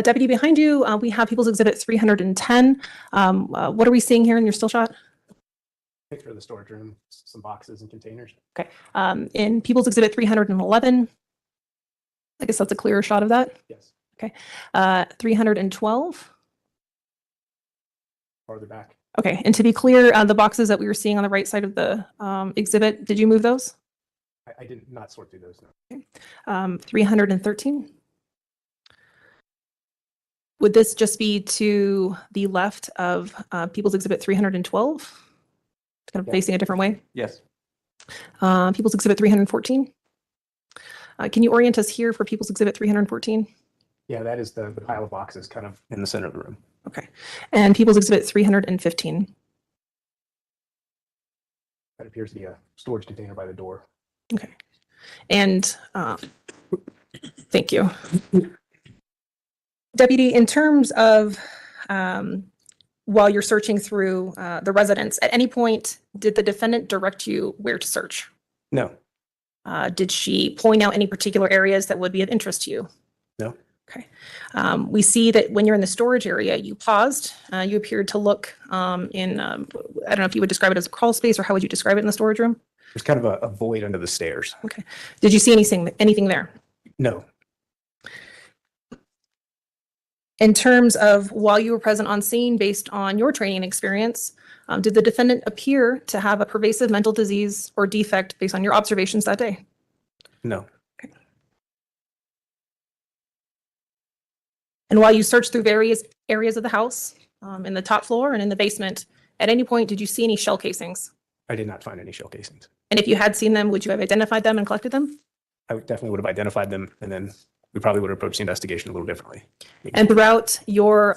Deputy, behind you, we have People's Exhibit 310. What are we seeing here in your still shot?
Picture of the storage room, some boxes and containers.
Okay. In People's Exhibit 311, I guess that's a clearer shot of that.
Yes.
Okay. 312.
Farther back.
Okay, and to be clear, the boxes that we were seeing on the right side of the exhibit, did you move those?
I did not sort through those.
313? Would this just be to the left of People's Exhibit 312? Kind of
Yeah.
facing a different way?
Yes.
People's Exhibit 314? Can you orient us here for People's Exhibit 314?
Yeah, that is the pile of boxes kind of in the center of the room.
Okay. And People's Exhibit 315?
That appears to be a storage container by the door.
Okay. And thank you. Deputy, in terms of while you're searching through the residence, at any point, did the defendant direct you where to search?
No.
Did she point out any particular areas that would be of interest to you?
No.
Okay. We see that when you're in the storage area, you paused. You appeared to look in, I don't know if you would describe it as a crawl space or how would you describe it in the storage room?
There's kind of a void under the stairs.
Okay. Did you see anything there?
No.
In terms of while you were present on scene, based on your training and experience, did the defendant appear to have a pervasive mental disease or defect based on your observations that day?
No.
And while you searched through various areas of the house, in the top floor and in the basement, at any point, did you see any shell casings?
I did not find any shell casings.
And if you had seen them, would you have identified them and collected them?
I definitely would have identified them, and then we probably would have approached the investigation a little differently.
And throughout your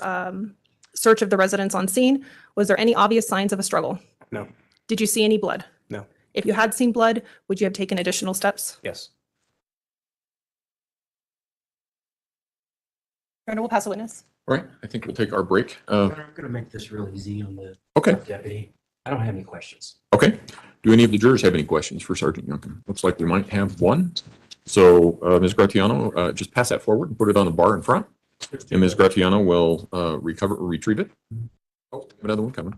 search of the residence on scene, was there any obvious signs of a struggle?
No.
Did you see any blood?
No.
If you had seen blood, would you have taken additional steps?
Yes.
Your Honor, we'll pass a witness.
All right, I think we'll take our break.
I'm going to make this real easy on the
Okay,
deputy. I don't have any questions.
okay. Do any of the jurors have any questions for Sergeant Youngkin? Looks like we might have one. So Ms. Gratiano, just pass that forward and put it on the bar in front. And Ms. Gratiano will retrieve it. Oh, another one coming.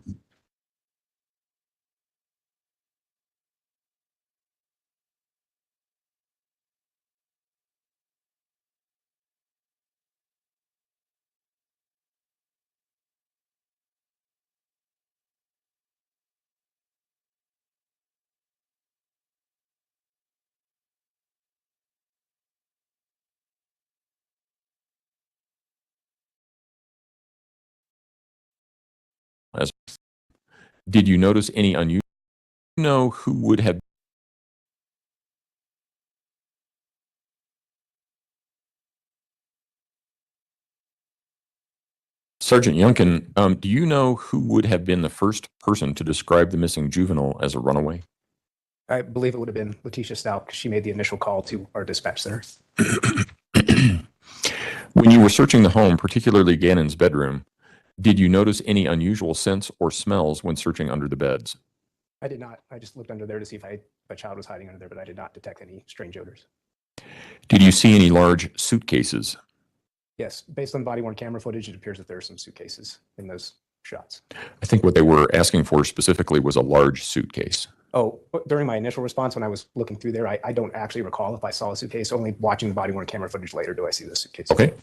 Did you notice any unusual? Who would have? Sergeant Youngkin, do you know who would have been the first person to describe the missing juvenile as a runaway?
I believe it would have been Letecia Stauch, because she made the initial call to our dispatch center.
When you were searching the home, particularly Gannon's bedroom, did you notice any unusual scents or smells when searching under the beds?
I did not. I just looked under there to see if a child was hiding under there, but I did not detect any strange odors.
Did you see any large suitcases?
Yes, based on body worn camera footage, it appears that there are some suitcases in those shots.
I think what they were asking for specifically was a large suitcase.
Oh, during my initial response, when I was looking through there, I don't actually recall if I saw a suitcase. Only watching the body worn camera footage later do I see the suitcase.
Okay.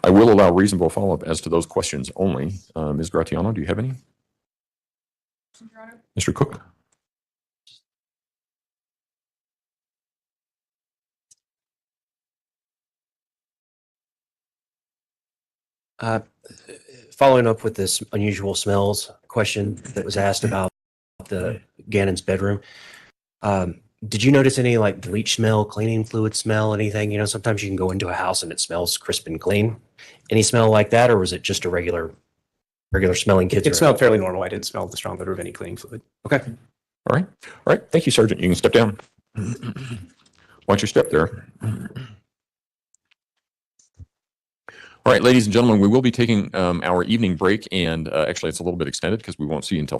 I will allow reasonable follow-up as to those questions only. Ms. Gratiano, do you have any? Mr. Cook?
Following up with this unusual smells question that was asked about the Gannon's bedroom, did you notice any like bleach smell, cleaning fluid smell, anything? You know, sometimes you can go into a house and it smells crisp and clean. Any smell like that, or was it just a regular smelling kids?
It smelled fairly normal. I didn't smell the strong odor of any cleaning fluid.
Okay. All right. All right. Thank you, Sergeant. You can step down. Watch your step there. All right, ladies and gentlemen, we will be taking our evening break, and actually it's a little bit extended because we won't see you until